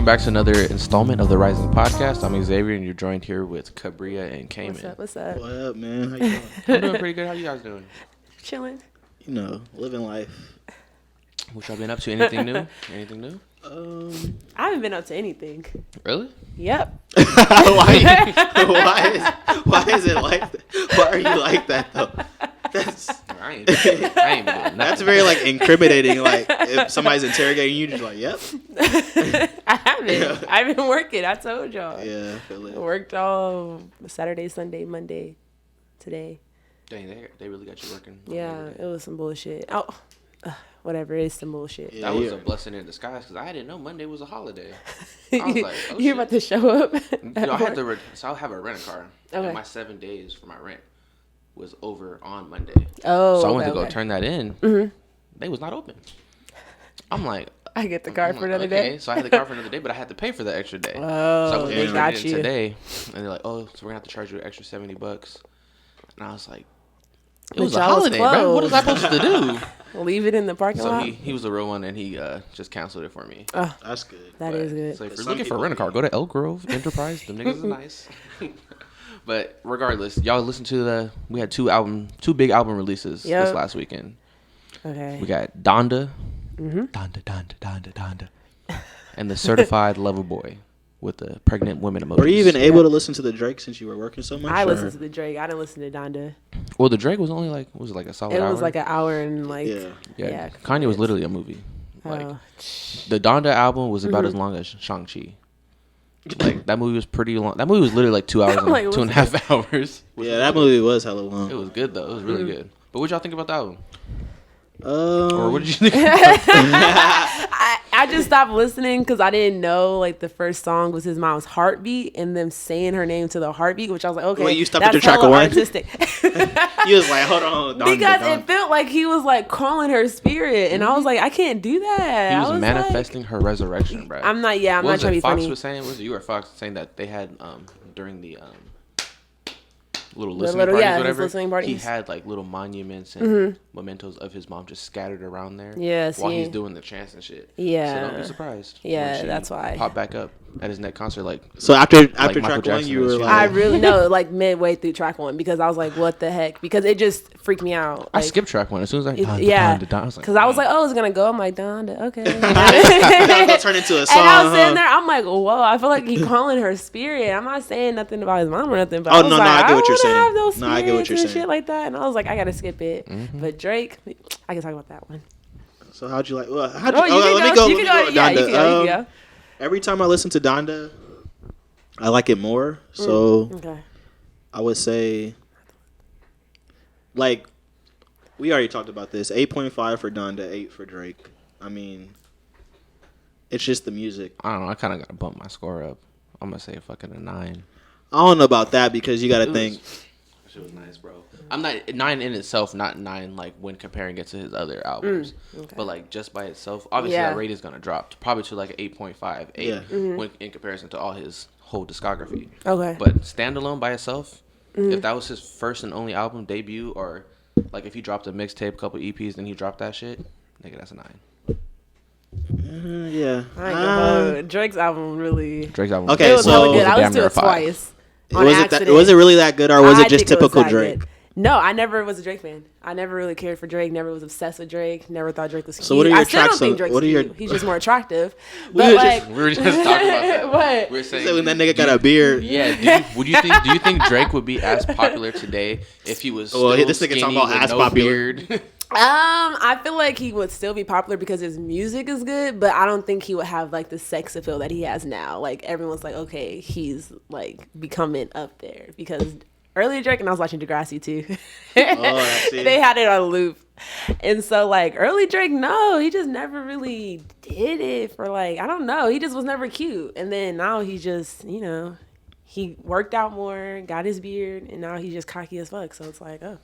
back to another installment of the Rising Podcast. I'm Xavier, and you're joined here with Cabria and Cayman. What's up? What up, man? How you doing? I'm doing pretty good. How you guys doing? Chilling. You know, living life. What y'all been up to? Anything new? Anything new? I haven't been up to anything. Really? Yep. why is it like that? Why are you like that though? I ain't been doing nothing. That's very like incriminating. Like if somebody's interrogating you, just like, yep. I haven't. I've been working. I told y'all. Yeah, I feel I it. worked all Saturday, Sunday, Monday, today. Dang, they really got you working. Yeah, it was some bullshit. Oh, whatever. It's some bullshit. Yeah, That was a blessing in disguise because I didn't know Monday was a holiday. I was like, oh, You're shit. about to show up. I had to. So I'll have a rent a car. Okay. And my 7 days for my rent was over on Monday. Oh, so I went to go turn that in. Mm-hmm. They was not open. I'm like, I get the car for another okay. day. So I had the car for another day, but I had to pay for the extra day. Oh, so I was they waiting got it you. today, and they're like, "Oh, so we're gonna have to charge you an extra $70." And I was like, "It But was a y'all was holiday, bro. What was I supposed to do?" Leave it in the parking So lot. he was the real one, and he just canceled it for me. That's good. That is good. So if you're Some looking for a people rent a car, go to Elk Grove Enterprise. Them niggas is nice. But regardless, y'all listen to we had two big album releases this last weekend. Okay. We got Donda, Donda, and the Certified Lover Boy with the pregnant women emojis. Were you even able to listen to the Drake since you were working so much? I listened to the Drake. I didn't listen to Donda. Well, the Drake was only like a solid hour? It was like an hour and like Yeah. Kanye was literally a movie. Like Oh. the Donda album was about as long as Shang-Chi. Like that movie was pretty long. That movie was literally like 2 hours, and Like, 2.5 hours. Yeah, that movie was hella long. It was good though. It was really good. But what y'all think about the album? Or Um, what did you think? I just stopped listening because I didn't know like the first song was his mom's heartbeat and them saying her name to the heartbeat, which I was like, okay, Wait, you stopped that's at the track hella of one? artistic. you was like, hold on, Donda, Because Donda. it felt like he was like calling her spirit, and I was like, I can't do that. He I was was manifesting her resurrection, bro. I'm not. Yeah, I'm What not was trying to it be Fox funny. was saying? Was it you or Fox saying that they had during the little The listening little- parties, yeah, his whatever. listening parties. He had like little monuments and mementos of his mom just scattered around there. Yeah, while he's see. doing the chants and shit. Yeah. So don't be surprised. Yeah, when she that's why. Pop back up at his next concert, like So after Michael track one, Jackson you and were shit. like, I really know, like midway through track one, because I was like, what the heck? Because it just freaked me out. I Like, skipped track one as soon as I yeah, I was like, because I was like, oh, it's gonna go. I'm like, Donda, okay. that was gonna turn into a song. And I was huh? sitting there, I'm like, whoa, I feel like he calling her spirit. I'm not saying nothing about his mom or nothing, but Oh, I was no, like, I get what you're wanna saying. have those No, I get what spirits you're and saying. shit like that. And I was like, I gotta skip it. Mm-hmm. But Drake, I can talk about that one. So how'd you like? Well, how'd Oh, you? you let can me go. go. You Let me can go. go. with Yeah, you Donda. can go. You can go. Every time I listen to Donda, I like it more. So Okay. I would say, like, we already talked about this. 8.5 for Donda, 8 for Drake. I mean, it's just the music. I don't know. I kind of got to bump my score up. I'm gonna say fucking a 9. I don't know about that because you got to think. That shit was nice, bro. I'm not 9 in itself, not 9 like when comparing it to his other albums, okay. but like just by itself, obviously Yeah. that rating's gonna drop probably to like an 8.5, 8 Yeah. when in comparison to all his whole discography. Okay. But standalone by itself, if that was his first and only album debut, or like if he dropped a mixtape, couple EPs, then he dropped that shit, nigga, that's a 9. Yeah. I ain't gonna hold. Drake's album really. Drake's album. Okay, It was so- hella good. I damn listened to near it a 5. twice. On Was it accident. that? Was it really that good, or was I it just think typical that Drake? good. No, I never was a Drake fan. I never really cared for Drake. Never was obsessed with Drake. Never thought Drake was cute. So what are your I still don't tracks think on- Drake's what are your- cute. He's just more attractive. We But were like, We were just talking about that. What? We were saying So when that nigga got a beard. Yeah, do you think Drake would be as popular today if he was Well, still this nigga talking skinny about with as no popular. beard? I feel like he would still be popular because his music is good, but I don't think he would have like the sex appeal that he has now. Like everyone's like, okay, he's like becoming up there because earlier Drake, and I was watching Degrassi too. I see. They had it on loop. And so like early Drake, no, he just never really did it for like, I don't know. He just was never cute. And then now he just, you know, he worked out more, got his beard, and now he's just cocky as fuck. So it's like, oh,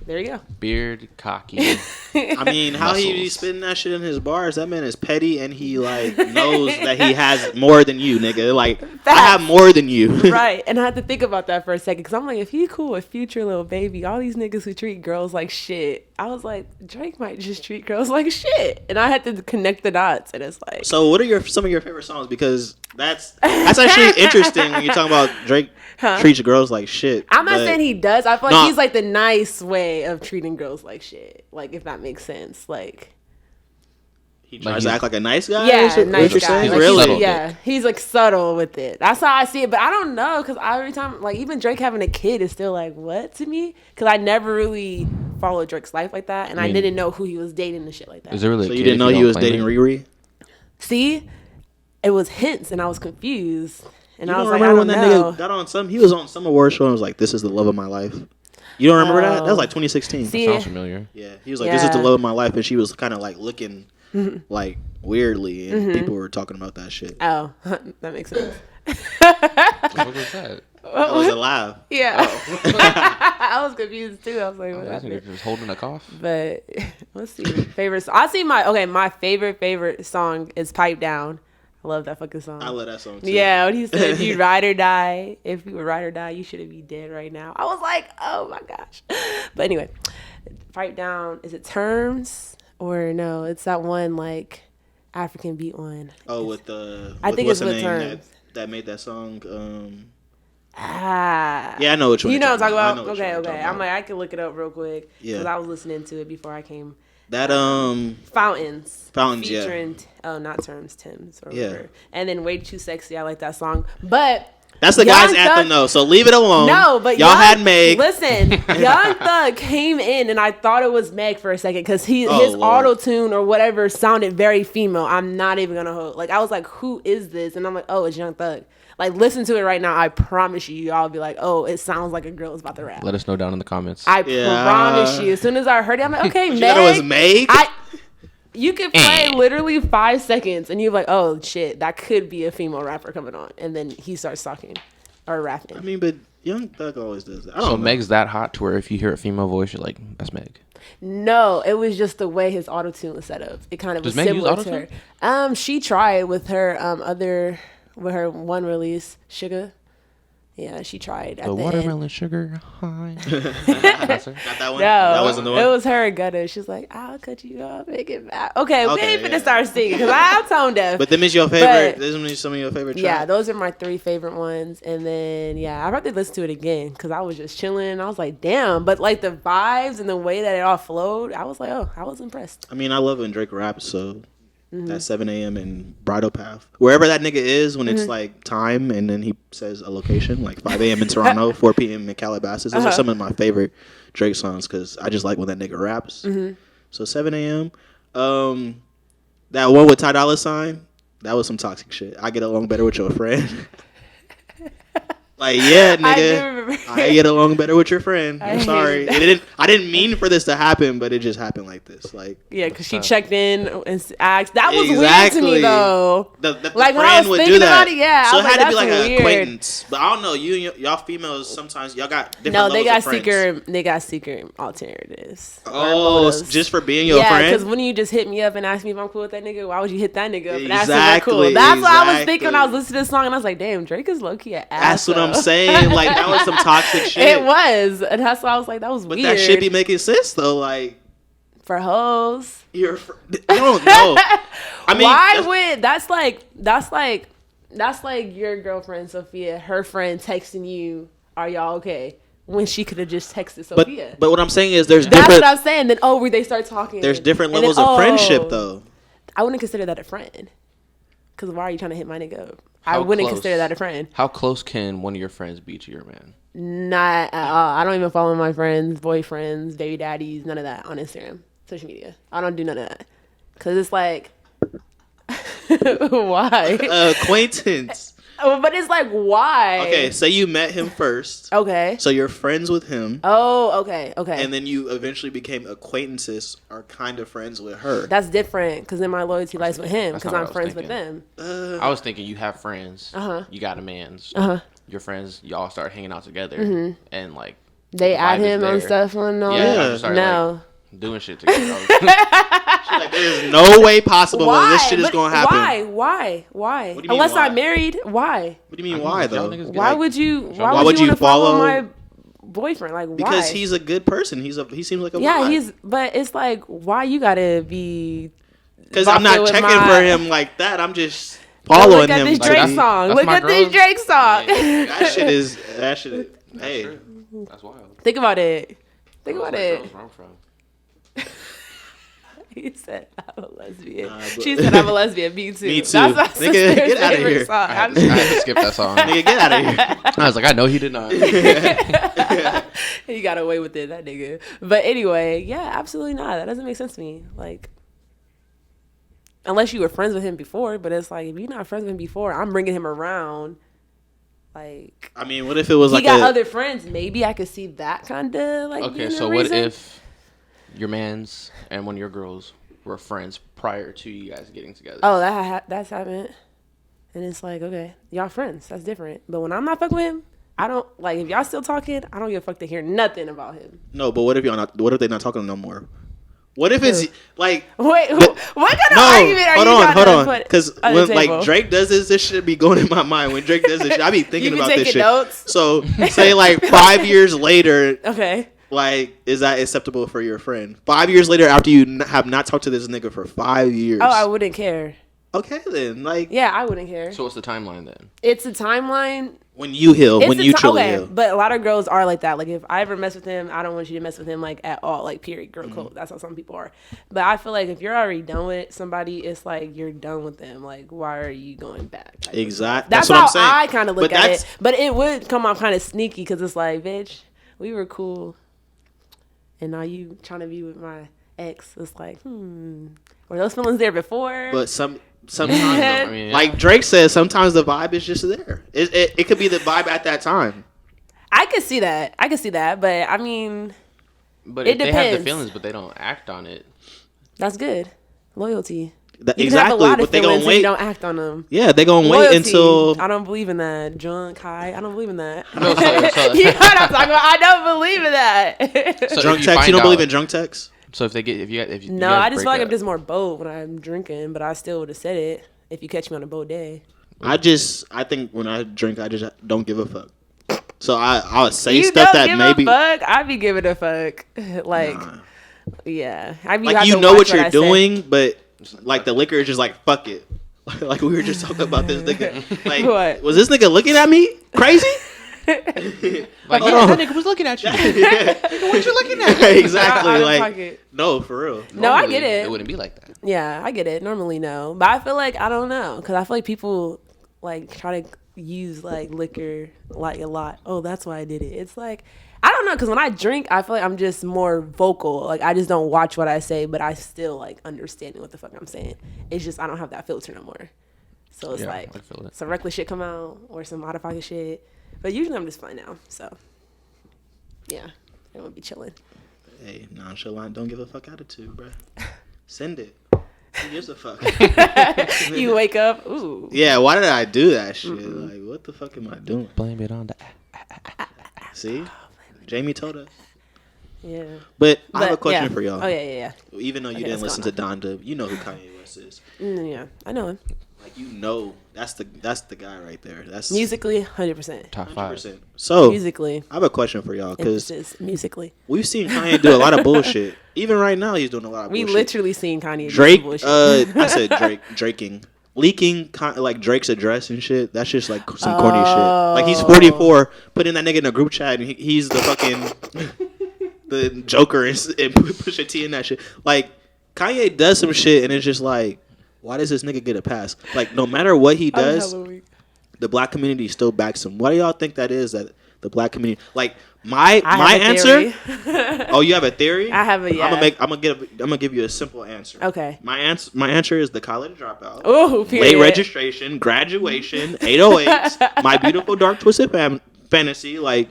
there you go. Beard, cocky. I mean, how he be Muscles. spitting that shit in his bars? That man is petty, and he like knows that he has more than you, nigga. Like I have more than you. Right. And I had to think about that for a second because I'm like, if he cool with Future, Lil Baby, all these niggas who treat girls like shit, I was like, Drake might just treat girls like shit, and I had to connect the dots, and it's like. So, what are some of your favorite songs? Because that's actually interesting when you're talking about Drake treats girls like shit. I'm not saying he does. I feel like he's like the nice way of treating girls like shit. Like, if that makes sense, like. He tries to act like a nice guy. Yeah, nice guy. Like, really? He's like subtle with it. That's how I see it. But I don't know, because every time, like, even Drake having a kid is still like, what to me? Because I never really followed Drake's life like that, and I didn't know who he was dating and shit like that. Is it really? So you didn't know he was dating Riri? See, it was hints, and I was confused. And I was like, remember I don't when know. that nigga got on some? He was on some award show and was like, "This is the love of my life." You don't remember that? That was like 2016. See, Sounds familiar. Yeah, he was like, "This is the love of my life," and she was kind of like looking like weirdly, and people were talking about that shit. Oh, that makes sense. What was that? That was a laugh. Yeah. I was confused too. I was like, what I think happened? he was holding a cough. But let's see. Favorite song. I see my favorite song is Pipe Down. I love that fucking song. I love that song too. Yeah, when he said, if you ride or die, if you would ride or die, you shouldn't be dead right now. I was like, oh my gosh. But anyway, Pipe Down, is it Terms? Or no, it's that one like African beat one. Oh, with the I think it's with Terms. That made that song. Yeah, I know which one. You know what I'm talking about? Okay. I'm like, I can look it up real quick because Yeah. I was listening to it before I came. That Fountains, featuring not Terms, Tim's or Yeah. whatever. And then Way Too Sexy, I like that song, but. That's the guy's anthem, though. So leave it alone. No, but y'all had Meg. Listen, Young Thug came in, and I thought it was Meg for a second because his auto tune or whatever sounded very female. I'm not even gonna hold. Like I was like, who is this? And I'm like, oh, it's Young Thug. Like listen to it right now. I promise you, y'all be like, oh, it sounds like a girl is about to rap. Let us know down in the comments. I promise you. As soon as I heard it, I'm like, okay, Meg. You thought it was Meg? You could play literally 5 seconds and you're like, oh shit, that could be a female rapper coming on. And then he starts talking or rapping. I mean, but Young Thug always does that. So Meg's that hot to where if you hear a female voice, you're like, that's Meg. No, it was just the way his auto-tune was set up. It kind of was similar to her. She tried with her with her one release, Sugar. Yeah, she tried. At the watermelon end. Sugar high. Not that one? No, That wasn't the one? It was her and Gutter. She's like, I'll cut you off, make it back. Okay, we ain't finna start singing because I'm tone deaf. But them is your favorite. Those are some of your favorite tracks. Yeah, those are my 3 favorite ones. And then, I'd rather listen to it again because I was just chilling. I was like, damn. But like the vibes and the way that it all flowed, I was like, oh, I was impressed. I mean, I love when Drake raps, so that 7 a.m. in Bridal Path. Wherever that nigga is when it's like time and then he says a location, like 5 a.m. in Toronto, 4 p.m. in Calabasas. Those are some of my favorite Drake songs because I just like when that nigga raps. So 7 a.m. That one with Ty Dolla $ign, that was some toxic shit. I get along better with your friend. Like, yeah, nigga, I get along better with your friend. I'm sorry. I didn't mean for this to happen, but it just happened like this. Like, yeah, because she checked in and asked. That was weird to me, though. The like, friend when I was would thinking do that. about it, yeah. So I it was had to be like that's an weird. acquaintance. But I don't know. Y'all females, sometimes y'all got different levels they got of friends. they got secret alternatives. Oh, just for being your friend? Yeah, because when you just hit me up and ask me if I'm cool with that nigga, why would you hit that nigga up and ask me if Exactly, we're cool? That's what I was exactly. thinking when I was listening to this song, and I was like, damn, Drake is low-key an That's ass. what I'm saying. Like, that was some toxic shit. It was, and that's why I was like, that was But weird. that shit be making sense, though. Like, for hoes. I don't know. I mean, Why would that's like your girlfriend Sophia, her friend texting you, "Are y'all okay?" When she could have just texted Sophia. But what I'm saying is, there's that's different. what I'm saying. Then where they start talking. There's different and levels then, of friendship, though. I wouldn't consider that a friend. Because why are you trying to hit my nigga up? I wouldn't consider that a friend. How close can one of your friends be to your man? Not at all. I don't even follow my friends, boyfriends, baby daddies, none of that on Instagram, social media. I don't do none of that. Because it's like, why? Acquaintance. But it's like, why? Okay, say you met him first. Okay. So you're friends with him. Oh, okay. And then you eventually became acquaintances or kind of friends with her. That's different because then my loyalty lies with him because I'm friends with them. I was thinking you have friends. You got a man's. Your friends, y'all start hanging out together. And like. They add him on stuff on all Yeah. No. Like, doing shit together. Like, there's no way possible that this shit is going to happen. Why? What do you mean, Unless why? I'm married, why? What do you mean, why, though? Why would you? Why would you wanna follow my boyfriend? Like, why? Because he's a good person. He seems like a vibe. But it's like, why you gotta be? Because I'm not checking for him like that. I'm just following him. Look at this Drake song. Look at this Drake song. That shit is. Hey, that's wild. Think about it. Think about it. Where I'm from. He said, I'm a lesbian. She said, I'm a lesbian. Me too. Me too. That's my sister's get out of here. Song. I had to skip that song. Nigga, get out of here. I was like, I know he did not. He got away with it, that nigga. But anyway, yeah, absolutely not. That doesn't make sense to me. Like, unless you were friends with him before. But it's like, if you're not friends with him before, I'm bringing him around. Like, I mean, what if it was he like got other friends? Maybe I could see that kind of like. Okay, so what if your man's and one of your girls were friends prior to you guys getting together? Oh, that's happened, and it's like, okay, y'all friends. That's different. But when I'm not fucking with him, I don't like. If y'all still talking, I don't give a fuck to hear nothing about him. No, but what if y'all not? What if they not talking no more? What if it's like? Wait, what kind of argument are you trying to put? Because when like Drake does this shit be going in my mind. When Drake does this shit, I be thinking about this shit. Notes? So say like 5 years later. Okay. Like, is that acceptable for your friend? 5 years later, after you have not talked to this nigga for 5 years. Oh, I wouldn't care. Okay, then. Like, yeah, I wouldn't care. So what's the timeline then? It's a timeline. When you heal, when you truly heal. But a lot of girls are like that. Like, if I ever mess with him, I don't want you to mess with him, like, at all. Like, period. Girl code. That's how some people are. But I feel like if you're already done with somebody, it's like you're done with them. Like, why are you going back? Like, exactly. That's what how I'm saying. I kind of look at it. But it would come off kind of sneaky because it's like, bitch, we were cool. And now you trying to be with my ex. It's like, were those feelings there before? But sometimes, I mean, yeah. Like Drake says, sometimes the vibe is just there. It could be the vibe at that time. I could see that. But I mean, but if they have the feelings, but they don't act on it, that's good. Loyalty. Exactly. Have a lot of but they gonna wait. You don't act on them. Yeah, they gonna wait until. I don't believe in that, drunk high. I don't believe in that. No, so. You know what I'm talking about? I don't believe in that. So drunk text. You don't believe in drunk text? So if you no, I just feel like I'm just more bold when I'm drinking, but I still would have said it if you catch me on a bold day. I think when I drink, I just don't give a fuck. So I'll say stuff that maybe. I be giving a fuck. Like, yeah, I be like you know what you're doing, but. Like the liquor is just like fuck it. Like we were just talking about this nigga. Like what? Was this nigga looking at me crazy? Like that nigga was looking at you. Nigga, what you looking at? Exactly. Like no, for real. Normally, no, I get it. It wouldn't be like that. Yeah, I get it. Normally, no, but I feel like I don't know because I feel like people like try to use like liquor like a lot. Oh, that's why I did it. It's like. I don't know, because when I drink, I feel like I'm just more vocal. Like, I just don't watch what I say, but I still, like, understand what the fuck I'm saying. It's just I don't have that filter no more. So it's like, some reckless shit come out or some out-of-pocket shit. But usually I'm just fine now. So, yeah. I won't be chilling. Hey, nonchalant, don't give a fuck attitude, bro. Send it. Who gives a fuck? You wake up, ooh. Yeah, why did I do that shit? Like, what the fuck am I doing? Blame it on the... See? Jamie told us. Yeah. But I have a question for y'all. Oh, yeah. Even though you didn't listen to Donda, you know who Kanye West is. Yeah, I know him. Like, you know, that's the guy right there. That's musically, 100%. Top 5. So, musically. I have a question for y'all. Because musically. We've seen Kanye do a lot of bullshit. Even right now, he's doing a lot of bullshit. We literally seen Kanye do bullshit. I said Draking. Leaking like Drake's address and shit. That's just like some corny shit. Like he's 44, putting that nigga in a group chat, and he's the fucking the Joker and Pusha T and that shit. Like Kanye does some shit, and it's just like, why does this nigga get a pass? Like no matter what he does, the black community still backs him. Why do y'all think that is? That the black community, like my answer. Oh, you have a theory? I have a I'm gonna give you a simple answer. Okay. My answer is the college dropout. Oh, late registration, graduation, 808s, My Beautiful Dark Twisted Fantasy. Like,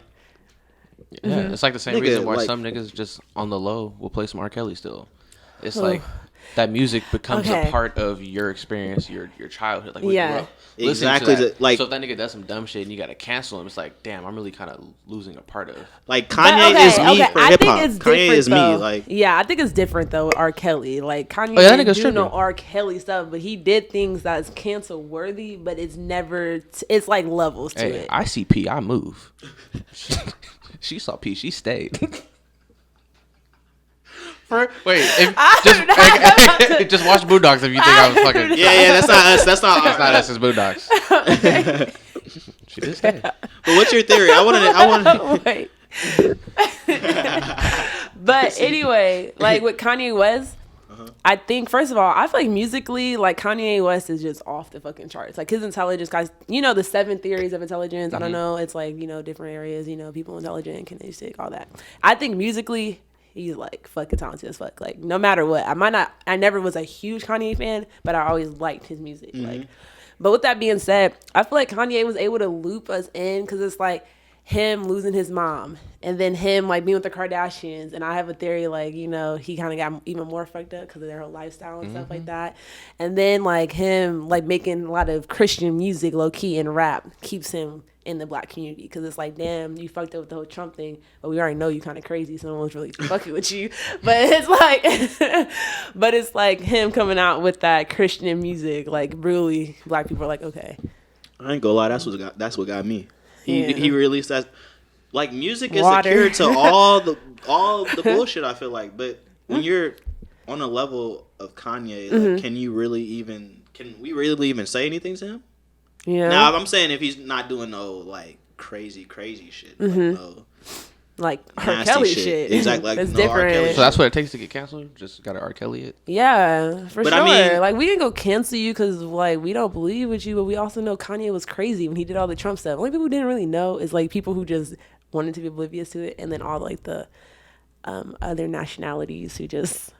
yeah, it's like the same reason why some niggas just on the low will play some R. Kelly still. It's like that music becomes a part of your experience, your childhood. Like, exactly. Like, so if that nigga does some dumb shit and you gotta cancel him, it's like, damn, I'm really kind of losing a part of. Like Kanye is me for hip hop. Kanye is me. Like, yeah, I think it's different though. With R. Kelly, like Kanye didn't do no R. Kelly stuff, but he did things that's cancel worthy. But it's never. It's like levels to it. ICP, I move. She saw P. She stayed. Just watch Boondocks if you think I was fucking. Yeah, that's not us. That's not us. It's Boondocks. She did stay. But what's your theory? I want to. Wait. But anyway, like with Kanye West, I think first of all, I feel like musically, like Kanye West is just off the fucking charts. Like his intelligence, guys, the 7 theories of intelligence. I don't know. It's like, different areas, people intelligent, kinetic, all that. I think musically, he's like fucking talented as fuck. Like no matter what, I never was a huge Kanye fan, but I always liked his music. Like, but with that being said, I feel like Kanye was able to loop us in because it's like him losing his mom and then him like being with the Kardashians. And I have a theory like, he kind of got even more fucked up because of their whole lifestyle and stuff like that. And then like him like making a lot of Christian music low key and rap keeps him in the black community because it's like, damn, you fucked up with the whole Trump thing, but we already know you kind of crazy, so no one's really fucking with you. But it's like him coming out with that Christian music, like really black people are like, okay. I ain't gonna lie, that's what got me. He released that. Like music is a cure to all the bullshit, I feel like. But when you're on a level of Kanye, like, can we really even say anything to him? Yeah. Now I'm saying if he's not doing no like crazy shit, like R. Kelly shit. Exactly. Like, that's different. So that's what it takes to get canceled? Just got to R. Kelly it? Yeah, for sure. I mean, like, we didn't go cancel you because, like, we don't believe with you, but we also know Kanye was crazy when he did all the Trump stuff. Only people who didn't really know is, like, people who just wanted to be oblivious to it, and then all, like, the other nationalities who just...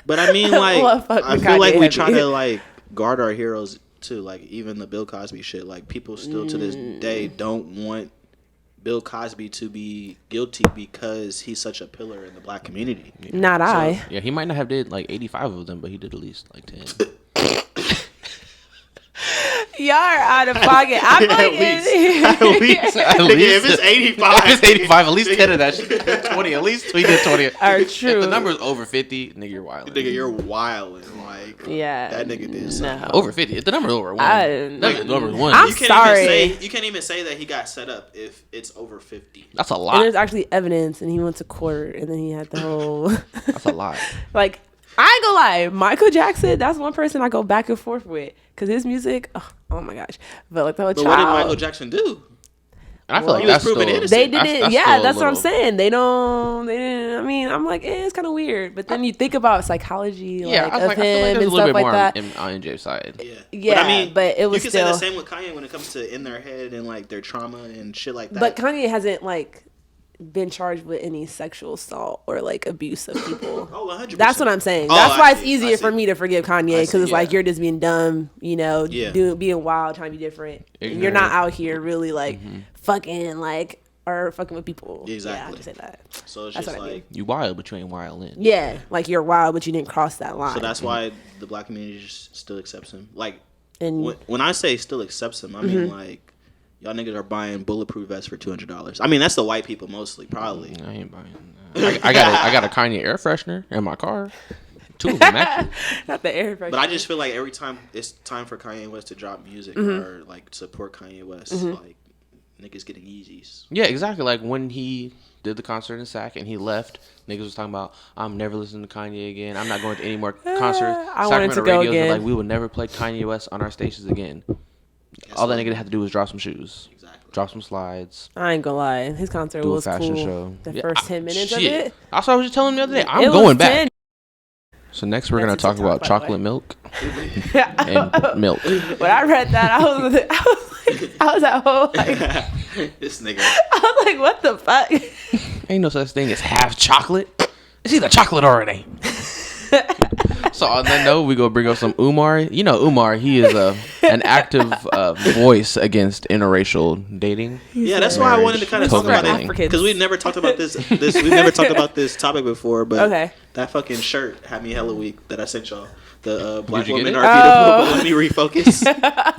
But, I mean, like, I feel like we try to, like, guard our heroes, too. Like, even the Bill Cosby shit. Like, people still, to this day, don't want Bill Cosby to be guilty because he's such a pillar in the black community. Yeah. Not I. Yeah, he might not have did like 85 of them, but he did at least like 10. Y'all are out of pocket. I'm like, at least. If it's 85, at least 10 of that shit. 20, at least he did 20. Are true. If the number is over 50, nigga, you're wilding. Nigga, you're wilding. Like, yeah, that nigga did something. No. Over 50. If the number is over 1, number 1. I'm sorry. You can't even say that he got set up if it's over 50. That's a lot. And there's actually evidence, and he went to court, and then he had the whole. That's a lot. Like, I ain't gonna lie, Michael Jackson, that's one person I go back and forth with. Because his music, oh my gosh. But like the whole But what did Michael Jackson do? And I feel like that's proven innocent. They didn't, that's what I'm saying. They didn't, I mean, I'm like, it's kind of weird. But then you think about psychology of him and stuff like that. On MJ's side. Yeah, but I mean, but it was you can say the same with Kanye when it comes to in their head and like their trauma and shit like that. But Kanye hasn't like been charged with any sexual assault or like abuse of people. 100%. That's what I'm saying. That's why it's easier for me to forgive Kanye because it's like you're just being dumb, being wild, trying to be different. And you're not out here really like fucking like or fucking with people. Exactly. Yeah, I have to say that. So it's just like you wild, but you ain't wildin'. Yeah, like you're wild, but you didn't cross that line. So that's why the black community just still accepts him. Like, and when I say still accepts him, I mean like. Y'all niggas are buying bulletproof vests for $200. I mean, that's the white people mostly, probably. I ain't buying that. I got a Kanye air freshener in my car. 2 of them, actually. Not the air freshener. But I just feel like every time it's time for Kanye West to drop music or, like, support Kanye West, like, niggas getting Yeezys. Yeah, exactly. Like, when he did the concert in Sac and he left, niggas was talking about, I'm never listening to Kanye again. I'm not going to any more concerts. I wanted to go again. Like, we will never play Kanye West on our stations again. All that nigga had to do was drop some shoes. Exactly. Drop some slides. I ain't gonna lie. His concert was fashion cool. Show. The first 10 minutes of it. That's what I was just telling him the other day. I'm going back. So next we're going to talk about chocolate milk and milk. When I read that, I was at home like... This nigga. I was like, what the fuck? Ain't no such thing as half chocolate. It's either chocolate or it ain't. So on that note, we go bring up some Umar. You know Umar, he is an active voice against interracial dating. Yeah, that's why I wanted to kind of talk about it because we've never talked about we've never talked about this topic before. But that fucking shirt had me hella weak that I sent y'all. The black women are beautiful, but let me refocus.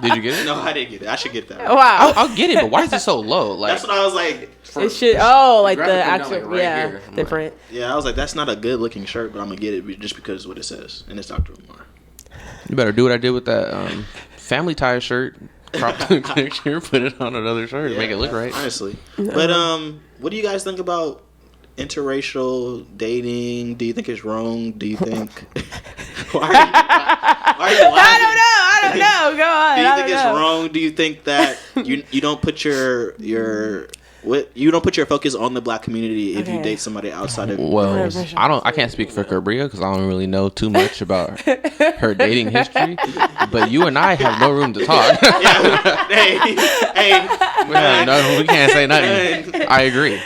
Did you get it? No, I didn't get it. I should get that. Wow, I'll get it, but why is it so low? Like that's what I was like. It should. Oh, like the actual, like right here. different. Yeah, I was like, that's not a good looking shirt, but I'm gonna get it just because of what it says, and it's Dr. Umar. You better do what I did with that family tie shirt. crop the picture, put it on another shirt, make it look right. Honestly, but what do you guys think about interracial dating? Do you think it's wrong? Do you think? Why are you laughing? I don't know. Go on. Do you think it's wrong? Do you think that you don't put your you don't put your focus on the black community if you date somebody outside of? Well, I can't speak for Cabria because I don't really know too much about her dating history. But you and I have no room to talk. We can't say nothing. I agree.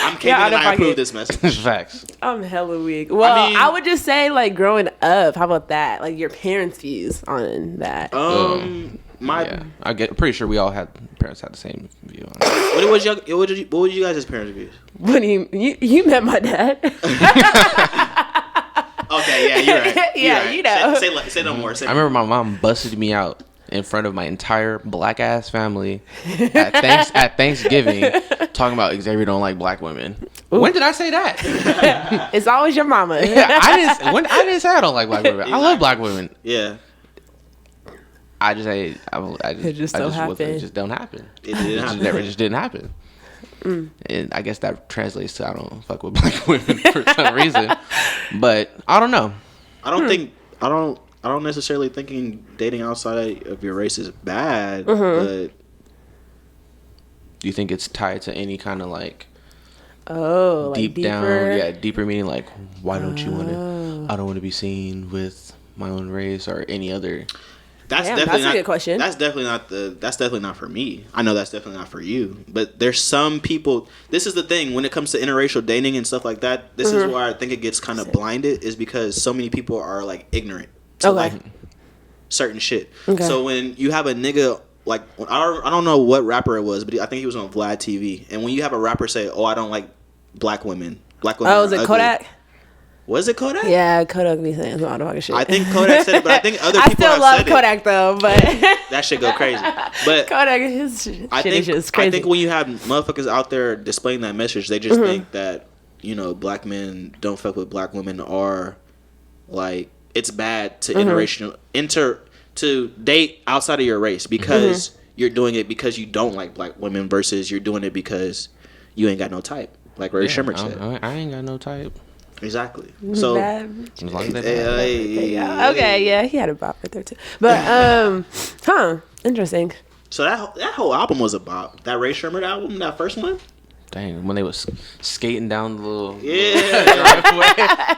I'm kidding. I approve this message. Facts. I'm hella weak. Well, I would just say like growing up. How about that? Like your parents' views on that. I get pretty sure we all had parents had the same view on it. What was you guys' parents' views? What do you met my dad? Okay, yeah, you're right. Yeah, right. you know. Say no more. I remember my mom busted me out in front of my entire black ass family at Thanksgiving, talking about Xavier don't like black women. Ooh. When did I say that? It's always your mama. I didn't say I don't like black women. I love black women. Yeah. It just don't happen. It just didn't happen. And I guess that translates to I don't fuck with black women for some reason. But I don't know. I don't necessarily thinking dating outside of your race is bad, but do you think it's tied to any kind of like deep down, deeper meaning? Like, why don't you want to? I don't want to be seen with my own race or any other. That's a good question. That's definitely not for me. I know that's definitely not for you. But there's some people. This is the thing when it comes to interracial dating and stuff like that. This is why I think it gets kind of blinded. Is because so many people are like ignorant to like certain shit. Okay. So when you have a nigga like I don't know what rapper it was, but I think he was on Vlad TV. And when you have a rapper say, "Oh, I don't like black women," oh, was it Kodak? Was it Kodak? Yeah, Kodak be saying some out of shit. I think Kodak said it, but I think other people have said it. I still love Kodak though, but that shit go crazy. But Kodak, his shit is just crazy. I think when you have motherfuckers out there displaying that message, they just think that black men don't fuck with black women, or like it's bad to to date outside of your race because you're doing it because you don't like black women versus you're doing it because you ain't got no type, like Ray Shrimmer said. I ain't got no type. Exactly. So, as long as okay, yeah, he had a bop right there too. But interesting. So that whole album was a bop. That Ray Sherman album, that first one. Dang, when they was skating down the little driveway.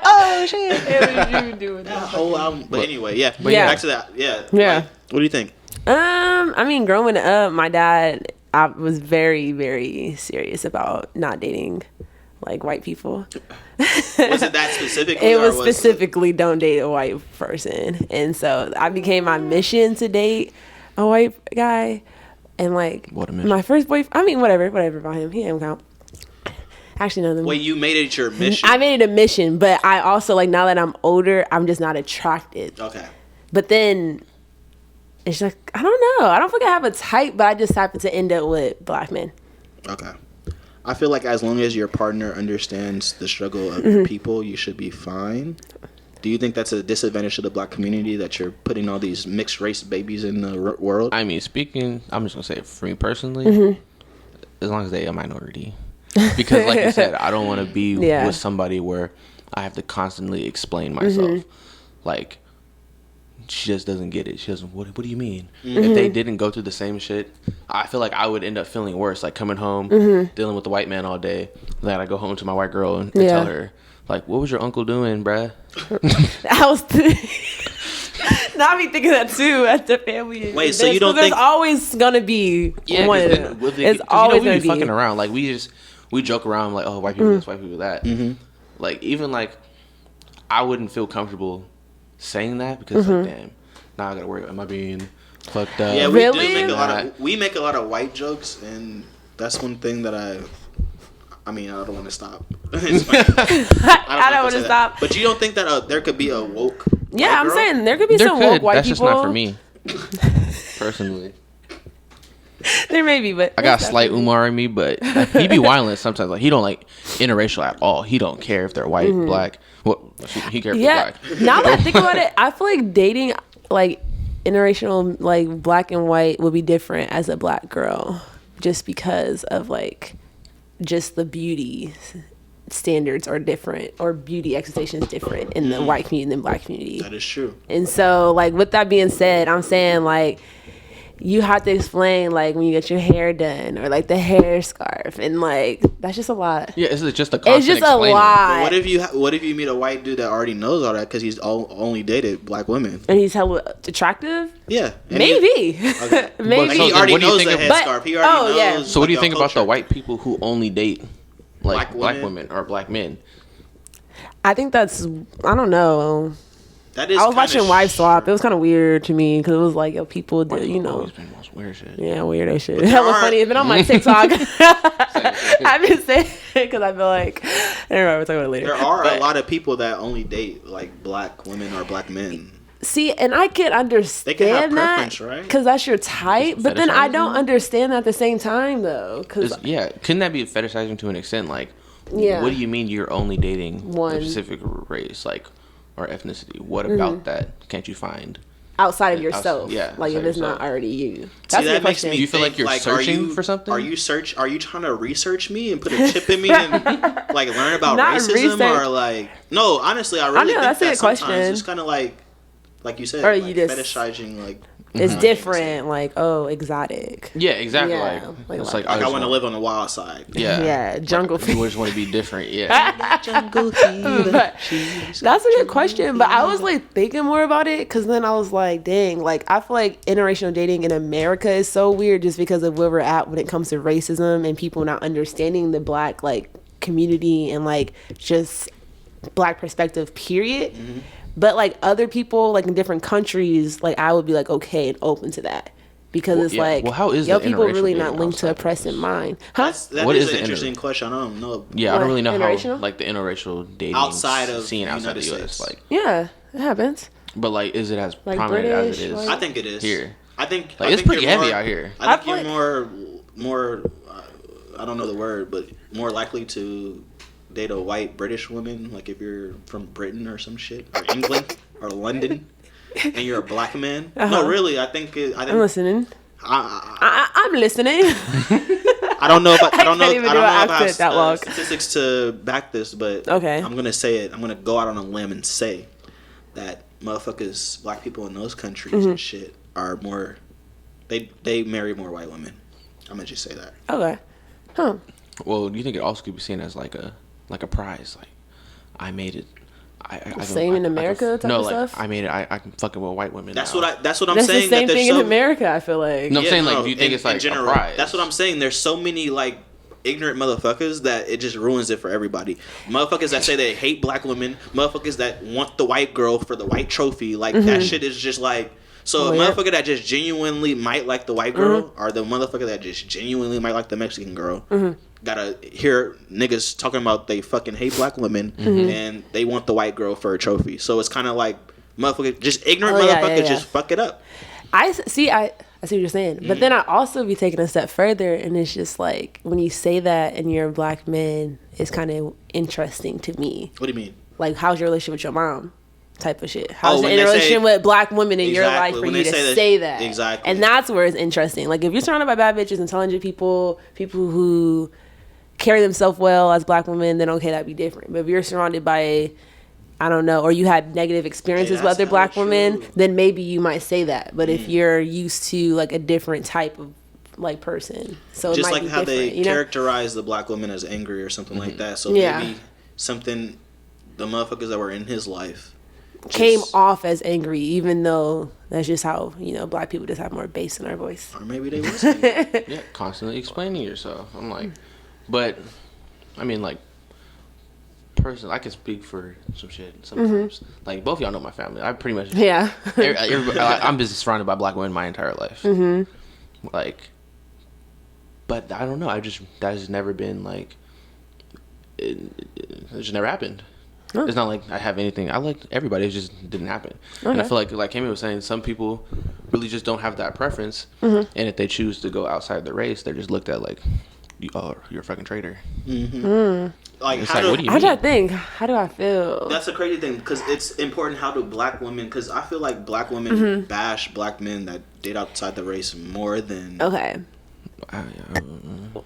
Oh shit! What you doing? That whole album. But anyway, back to that. Yeah. Like, what do you think? I mean, growing up, my dad, I was very, very serious about not dating like white people. Was it that specifically? It was specifically don't date a white person, and so I became my mission to date a white guy, and like my first boyfriend. I mean, whatever about him. He didn't count. Actually, none of them. Wait, you made it your mission? I made it a mission, but I also like now that I'm older, I'm just not attracted. Okay. But then it's like I don't know. I don't think I have a type, but I just happen to end up with black men. Okay. I feel like as long as your partner understands the struggle of people, you should be fine. Do you think that's a disadvantage to the black community that you're putting all these mixed race babies in the world? I mean, I'm just going to say it for me personally, as long as they're a minority. Because like you said, I don't want to be with somebody where I have to constantly explain myself. Like, she just doesn't get it. She doesn't. What do you mean? If they didn't go through the same shit, I feel like I would end up feeling worse. Like coming home, dealing with the white man all day. Then I go home to my white girl and tell her, like, "What was your uncle doing, bruh?" I was. Now I be thinking that too at the family. Wait, so you don't think there's always gonna be one of them? It's always gonna be fucking around. Like we joke around like, "Oh, white people this, white people that." Like even like I wouldn't feel comfortable saying that because like, damn, now I gotta worry. Am I being fucked up? Yeah, we do make a lot of white jokes, and that's one thing that I mean, I don't want to stop. I don't want to stop. But you don't think that there could be a woke? Yeah, I'm saying there could be some woke white people. That's just not for me, personally. There may be, but I got slight Umar in me, but like, he be violent sometimes. Like he don't like interracial at all. He don't care if they're white, black. Well, he cares if they're black. Now that I think about it, I feel like dating like interracial, like black and white, would be different as a black girl, just because of like just the beauty standards are different, or beauty expectations different in the white community than black community. That is true. And so, like, with that being said, I'm saying, like, you have to explain, like, when you get your hair done, or like the hair scarf, and like that's just a lot. Yeah, it's just a constant it's just explaining. a lot. But what if you meet a white dude that already knows all that because he's only dated black women and he's hella attractive? Yeah, and maybe. Okay. Maybe. Like, he already what do you knows think the of- headscarf. He already knows. So what do you like, think your about the culture. white people who only date like Black black women or black men? I think that's, I don't know. That is I was kinda watching Wife Swap. It was kind of weird to me because it was like, yo, people do, you know. Always been most weird shit. Yeah, weirdo shit. there Hella are- funny. It's been on my TikTok. I've been saying it because I feel like, anyway, we'll talk about it later. There are But- a lot of people that only date like black women or black men. See, and I can understand They can have that preference, right? because that's your type. But then I fetishizing? don't understand that at the same time, though. Because Yeah, couldn't that be fetishizing to an extent? Like, Yeah. what do you mean you're only dating One. a specific race, like, or ethnicity? What about that can't you find? outside of yourself, yeah, like if outside it's not yourself. already you. See, That's the that makes question. me Do you feel like think, you're are searching you- for something? Are you trying to research me and put a chip in me and like learn about Not racism research. or like? No, honestly, I really know, think that's a that good sometimes question. it's kind of like you said, Or like you just- fetishizing like. It's Mhm. different, like, oh, exotic. Yeah, exactly. Yeah, Like, it's like- like, Like I want to live on the wild side. Yeah, Yeah, jungle Like, you just want to be different. Yeah, But that's a good question. But I was like thinking more about it because then I was like, dang, like I feel like interracial dating in America is so weird just because of where we're at when it comes to racism and people not understanding the black like community and like just black perspective, period. But like other people like in different countries, like I would be like okay and open to that. Because it's yeah. like, Well, how is yo, the people interracial really not dating linked to outside of oppressing this? mind. Huh? That What is is an the interesting question. I don't know. yeah. I What, don't really know interracial? how like the interracial dating Outside of scene outside the United U.S. States. Like, Yeah, it happens. but like, is it as Like prominent as British, it is like- I think it is here? I think Like, I it's think pretty you're heavy more- out here. I think I you're feel more. I don't know the word, but more likely to date a white British woman, like if you're from Britain or some shit, or England or London, and you're a black man. No, really, I think. I'm listening. I'm listening. I don't know if I don't know. can't even I do don't an know if I accent that have long. statistics to back this, but Okay. I'm gonna say it. I'm gonna go out on a limb and say that motherfuckers, black people in those countries Mm-hmm. and shit, are more. They marry more white women. I'm gonna just say that. Okay. Huh. Well, do you think it also could be seen as like a prize? Like, I made it. Same in America type no, of like stuff? I made it. I can fucking with white women. That's now. what I'm That's saying. the same that thing there's in America, I feel like. No, I'm saying like, no, do you think it's like a prize? That's what I'm saying. There's so many like ignorant motherfuckers that it just ruins it for everybody. Motherfuckers that say they hate black women. Motherfuckers that want the white girl for the white trophy. Like that shit is just like. So Oh, a yeah. motherfucker that just genuinely might like the white girl, or the motherfucker that just genuinely might like the Mexican girl, gotta hear niggas talking about they fucking hate black women and they want the white girl for a trophy. So it's kind of like motherfucker, just ignorant Oh, yeah, motherfuckers yeah. just fuck it up. I see what you're saying. But then I also be taking a step further, and it's just like when you say that and you're a black man, it's kind of interesting to me. What do you mean? Like, how's your relationship with your mom? Type of shit. How's when the they say- relationship with black women in your Exactly, life for when you they to say say that- that? exactly. And that's where it's interesting. Like, if you're surrounded by bad bitches, intelligent people who carry themselves well as black women, then okay, that'd be different. But if you're surrounded by, I don't know, or you had negative experiences with that's other black hella women, true. then maybe you might say that. But if you're used to like a different type of like person, so it Just might like be how different, they you know? characterize the black woman as angry or something like that. So Yeah. maybe something the motherfuckers that were in his life Came just- off as angry, even though that's just how, you know, black people just have more bass in our voice. or maybe they was angry. Yeah, constantly explaining yourself. I'm like, but I mean, like, personally, I can speak for some shit sometimes. Like, both of y'all know my family. I pretty much Yeah. I'm just surrounded by black women my entire life. Like, but I don't know. That has never been like. It just never happened. Oh. It's not like I have anything. I like everybody. It just didn't happen. And I Okay. feel like Amy was saying, some people really just don't have that preference. Mm-hmm. And if they choose to go outside the race, they're just looked at like, you're a fucking traitor. like, It's how like, do, what do you I'm mean? trying to think. How do I feel? that's a crazy thing because it's important. How do black women? Because I feel like black women Mm-hmm. bash black men that date outside the race more than. Okay. I-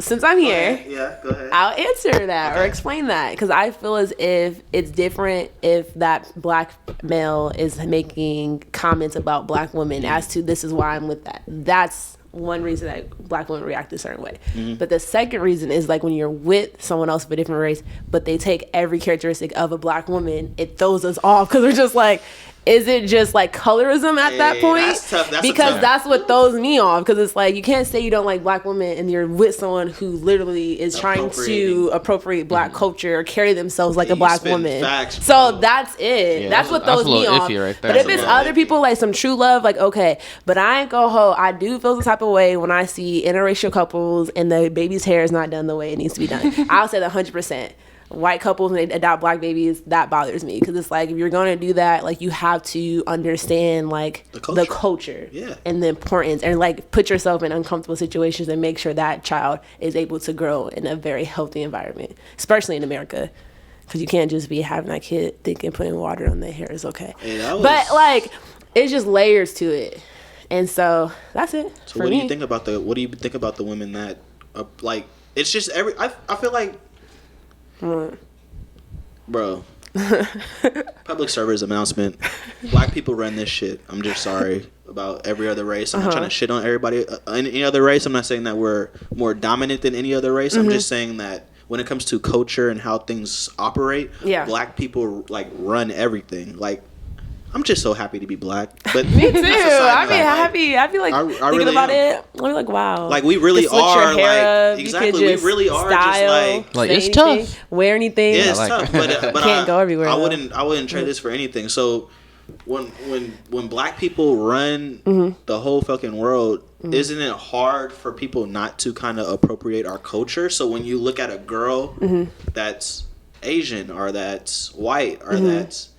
Since I'm here, Yeah, go ahead. I'll answer that or Okay. explain that because I feel as if it's different if that black male is making comments about black women as to this is why I'm with that. That's one reason that black women react a certain way. But the second reason is like when you're with someone else of a different race, but they take every characteristic of a black woman, it throws us off because we're just like, is it just like colorism at that Hey, point? that's tough. That's a because tough- that's what throws me off. Because it's like you can't say you don't like black women and you're with someone who literally is trying to appropriate black culture or carry themselves like Yeah, a you black spit woman. facts, So bro. that's it. Yeah, that's what that's throws a little me off. iffy right there. But if That's it's a little other iffy. people like some true love, like okay. But I ain't go ho. I do feel some type of way when I see interracial couples and the baby's hair is not done the way it needs to be done. I'll say that 100%. White couples when they adopt black babies, that bothers me because it's like if you're going to do that, like you have to understand like the culture Yeah. and the importance and like put yourself in uncomfortable situations and make sure that child is able to grow in a very healthy environment, especially in America. Because you can't just be having that kid thinking putting water on their hair is okay. Hey, that was- But like it's just layers to it, and so that's it. So for what me. do you think about the? What do you think about the women that, like? It's just every. I feel like, bro. Public service announcement. Black people run this shit. I'm just sorry about every other race. I'm not trying to shit on everybody. Any other race. I'm not saying that we're more dominant than any other race. I'm just saying that when it comes to culture and how things operate, Yeah. black people like run everything. Like, I'm just so happy to be black. But Me too. that's a side I note. mean, Like, happy. I feel like I thinking really about am. it. I'm like, wow. Like, we really Just switch your are, hair like, up. You exactly, could we just really are just, style, Like, say it's anything, tough. wear anything. Yeah, it's like- tough, but Can't go everywhere, I though. wouldn't trade this for anything. So when black people run the whole fucking world, isn't it hard for people not to kind of appropriate our culture? So when you look at a girl that's Asian or that's white or that's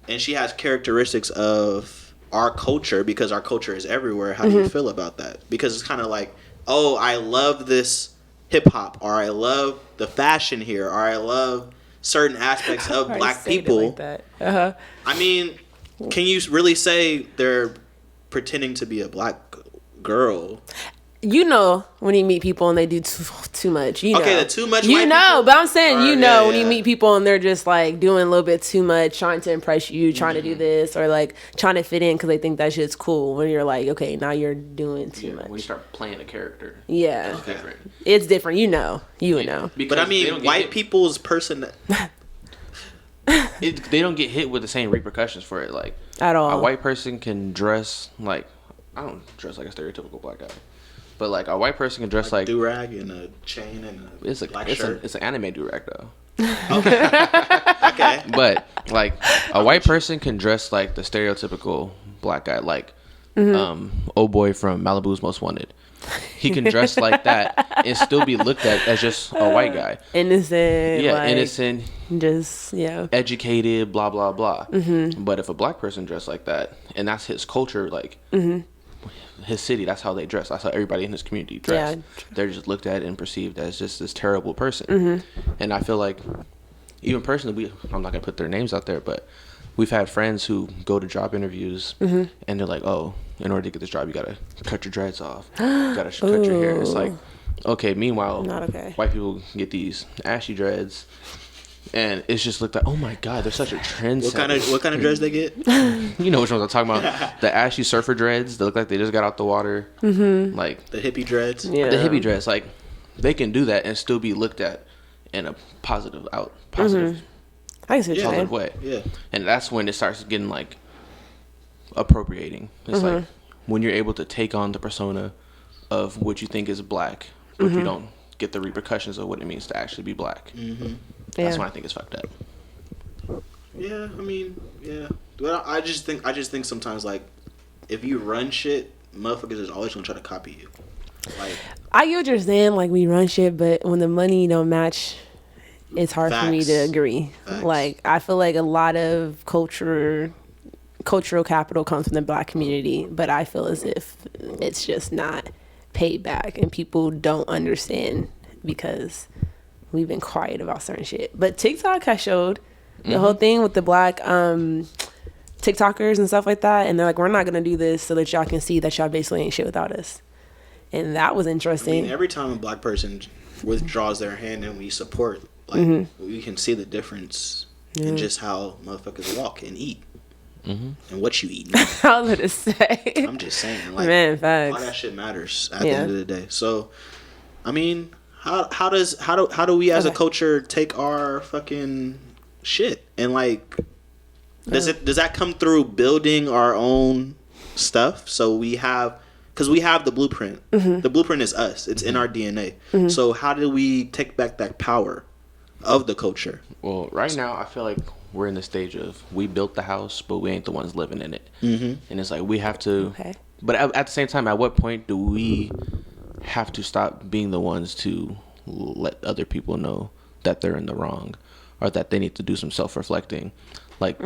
and she has characteristics of our culture because our culture is everywhere, how do you feel about that? Because it's kind of like, oh, I love this hip hop, or I love the fashion here, or I love certain aspects of I black said it people. like that. Uh-huh. I mean, can you really say they're pretending to be a black girl? You know when you meet people and they do too much. You know. Okay, the too much You white know, people? but I'm saying you Or- know yeah, when you yeah. meet people and they're just like doing a little bit too much, trying to impress you, trying to do this, or like trying to fit in because they think that shit's cool. When you're like, okay, now you're doing too When you much. start playing a character, Yeah, it's different. it's different. You know, you would know. But I mean, white people's person. they don't get hit with the same repercussions for it. Like At all. a white person can dress like, I don't dress like a stereotypical black guy, but like a white person can dress like do rag and a chain and a it's black it's shirt. it's an anime do-rag though. Okay. But like a white person can dress like the stereotypical black guy, like old boy from Malibu's Most Wanted. He can dress like that and still be looked at as just a white guy. Innocent. Yeah, like, innocent, Just educated, blah blah blah. But if a black person dressed like that, and that's his culture, like his city, that's how they dress. That's how everybody in his community dress. Yeah. They're just looked at and perceived as just this terrible person. And I feel like, even personally, I'm not gonna put their names out there, but we've had friends who go to job interviews and they're like, "Oh, in order to get this job, you gotta cut your dreads off, you gotta cut your hair." It's like, okay. Meanwhile, Not okay. white people get these ashy dreads, and it's just looked like, oh my god, they're such a trend. What kind of dreads they get? You know which ones I'm talking about? The ashy surfer dreads. They look like they just got out the water. Like The hippie dreads. Yeah. the hippie dreads. Like they can do that and still be looked at in a positive I can see what you're positive saying. way. Yeah. And that's when it starts getting like appropriating. It's like when you're able to take on the persona of what you think is black, but you don't get the repercussions of what it means to actually be black. That's Yeah. when I think it's fucked up. Yeah, I mean, yeah. But I just think sometimes like if you run shit, motherfuckers is always gonna try to copy you. Like I get what you're saying. Like we run shit, but when the money don't match, it's hard for me Facts. to agree. Facts. Like I feel like a lot of cultural capital comes from the black community, but I feel as if it's just not paid back, and people don't understand because we've been quiet about certain shit. But TikTok has showed the whole thing with the black TikTokers and stuff like that, and they're like, we're not gonna do this so that y'all can see that y'all basically ain't shit without us. And that was interesting. I mean, every time a black person withdraws their hand and we support, like, we can see the difference in just how motherfuckers walk and eat. And what you eat. I was gonna say. I'm just saying, like, man, facts. all that shit matters at the end of the day. So, I mean, how do we as a culture take our fucking shit and like, does that come through building our own stuff? So because we have the blueprint. The blueprint is us. It's in our DNA. So how do we take back that power of the culture? Well, right now I feel like we're in the stage of we built the house, but we ain't the ones living in it. And it's like we have to. Okay. But at the same time, at what point do we have to stop being the ones to let other people know that they're in the wrong, or that they need to do some self-reflecting? Like,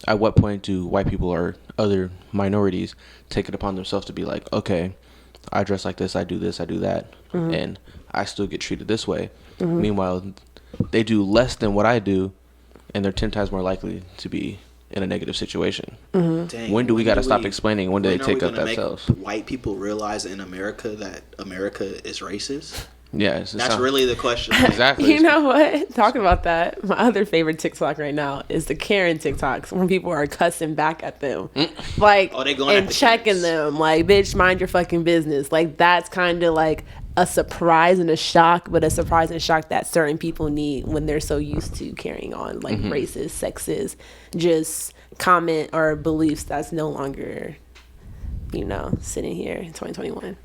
at what point do white people or other minorities take it upon themselves to be like, okay, I dress like this, I do that, and I still get treated this way. Meanwhile, they do less than what I do, and they're 10 times more likely to be in a negative situation. Dang, when do we got to stop explaining? When do they take up themselves? White people realize in America that America is racist? Yeah, that's really the question. Exactly. You know what? Talking about that, my other favorite TikTok right now is the Karen TikToks when people are cussing back at them, like, they going and checking them, like, bitch, mind your fucking business. Like, that's kind of like a surprise and a shock, but a surprise and a shock that certain people need when they're so used to carrying on like racist, sexist, just comment or beliefs that's no longer, sitting here in 2021.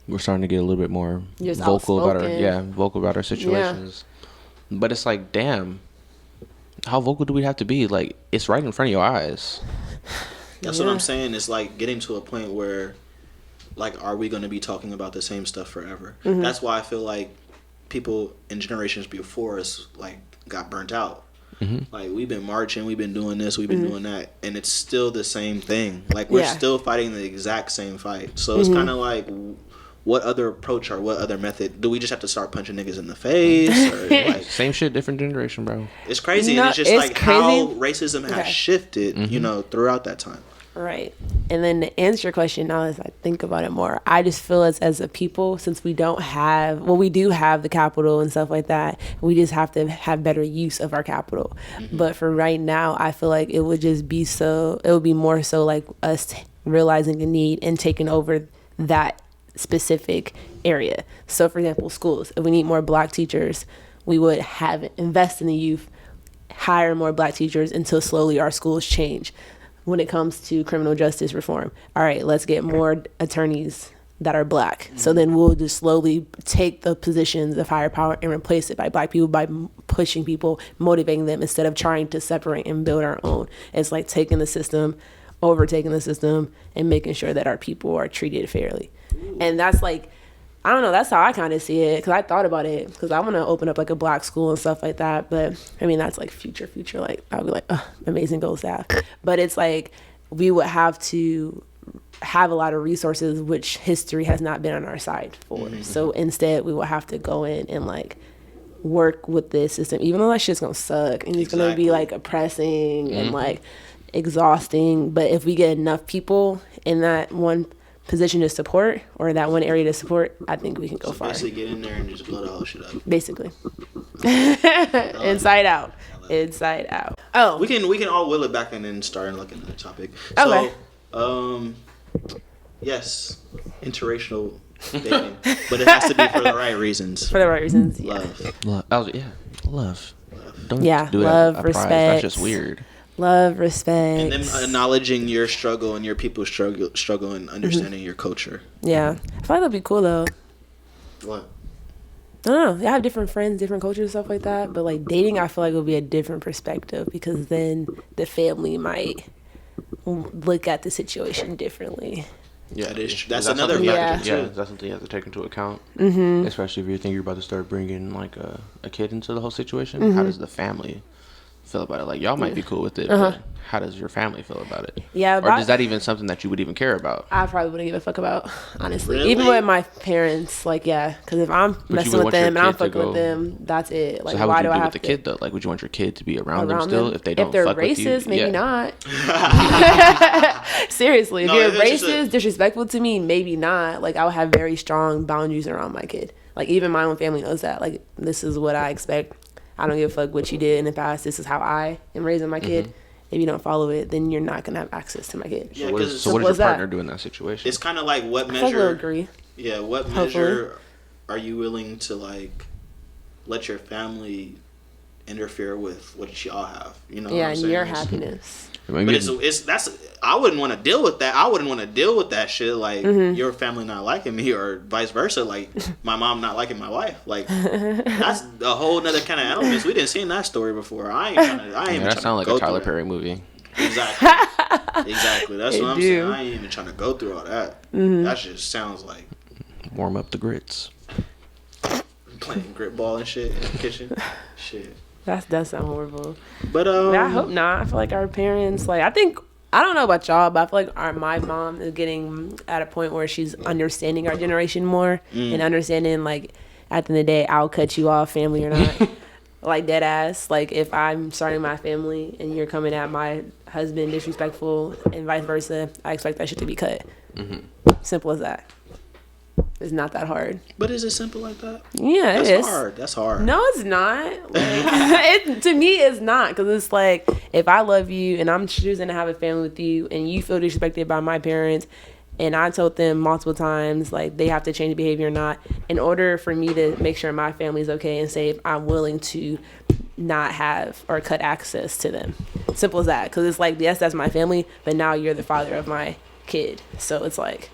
We're starting to get a little bit more just vocal outspoken. about our situations. Yeah. But it's like, damn, how vocal do we have to be? Like, it's right in front of your eyes. That's what I'm saying. It's like getting to a point where, like, are we going to be talking about the same stuff forever? That's why I feel like people in generations before us, like, got burnt out. Like, we've been marching, we've been doing this, we've been doing that, and it's still the same thing. Like, we're still fighting the exact same fight. So it's kind of like, what other approach or what other method? Do we just have to start punching niggas in the face? Or like, same shit, different generation, bro. It's crazy. And it's just like crazy. How racism has shifted, throughout that time. Right. And then to answer your question now, as I think about it more, I just feel as a people, since we don't have, we do have the capital and stuff like that, we just have to have better use of our capital. But for right now, I feel like it would just be it would be more so like us realizing the need and taking over that specific area. So for example, schools, if we need more black teachers, we would invest in the youth, hire more black teachers until slowly our schools change. When it comes to criminal justice reform, all right, let's get more attorneys that are black. So then we'll just slowly take the positions of higher power and replace it by black people, by pushing people, motivating them, instead of trying to separate and build our own. It's like taking the system, overtaking the system, and making sure that our people are treated fairly. And that's like, I don't know, that's how I kind of see it, because I thought about it, because I want to open up like a black school and stuff like that. But I mean, that's like future, like I'll be like, amazing goals to have. But it's like, we would have to have a lot of resources, which history has not been on our side for. So instead, we will have to go in and like work with this system, even though that shit's gonna suck and it's gonna be like oppressing and like exhausting. But if we get enough people in that one position to support, or that one area to support, I think we can go far. Basically get in there and just blow the whole shit up. Basically. Inside out. Oh. We can all will it back and then start and look at the topic. Okay. So, yes, interracial dating, but it has to be for the right reasons. For the right reasons, Love. Love. Don't do love, that. respect. That's just weird. Love, respect. And then acknowledging your struggle and your people's struggle and understanding your culture. Yeah. I feel like that'd be cool, though. What? I don't know. I have different friends, different cultures, and stuff like that. But, like, dating, I feel like would be a different perspective, because then the family might look at the situation differently. Yeah, that is true. That's another factor, too. Yeah, that's something you have to take into account. Especially if you think you're about to start bringing, like, a kid into the whole situation. How does the family feel about it? Like, y'all might be cool with it, but how does your family feel about it? Yeah, or is that even something that you would even care about? I probably wouldn't give a fuck about, honestly. Really? Even with my parents, like, yeah, because if I'm messing with them and I'm fucking with them, that's it. Like, so how why would you do I do have with the to? kid though? Like, would you want your kid to be around them still if they don't? If they're fuck racist, with you? maybe not. Seriously, if No, you're it's just racist, disrespectful to me, maybe not. Like, I would have very strong boundaries around my kid. Like, even my own family knows that. Like, this is what I expect. I don't give a fuck what you did in the past. This is how I am raising my kid. If you don't follow it, then you're not gonna have access to my kid. Yeah, so what does your partner do in that situation? It's kind of like what I feel like measure. we'll agree. Yeah, what measure are you willing to like let your family interfere with what y'all have? You know, Yeah, what I'm and saying? your happiness. But that's I wouldn't want to deal with that. I wouldn't want to deal with that shit. Like your family not liking me, or vice versa. Like my mom not liking my wife. Like that's a whole nother kind of elements. We didn't see that story before. I ain't trying to. That sounds like a Tyler Perry movie. Exactly. Exactly. That's what I'm saying. I ain't even trying to go through all that. That just sounds like warm up the grits. Playing grit ball and shit in the kitchen. Shit. That does sound horrible. But I hope not. I feel like our parents, like, I don't know about y'all, but I feel like my mom is getting at a point where she's understanding our generation more and understanding, like, at the end of the day, I'll cut you off, family or not. Like, dead ass. Like, if I'm starting my family and you're coming at my husband disrespectful and vice versa, I expect that shit to be cut. Simple as that. It's not that hard. But is it simple like that? Yeah, That's it is. hard. That's hard. No, it's not. Like, to me, it's not. Because it's like, if I love you and I'm choosing to have a family with you and you feel disrespected by my parents, and I told them multiple times, like, they have to change behavior or not, in order for me to make sure my family's okay and safe, I'm willing to not have or cut access to them. Simple as that. Because it's like, yes, that's my family, but now you're the father of my kid. So it's like,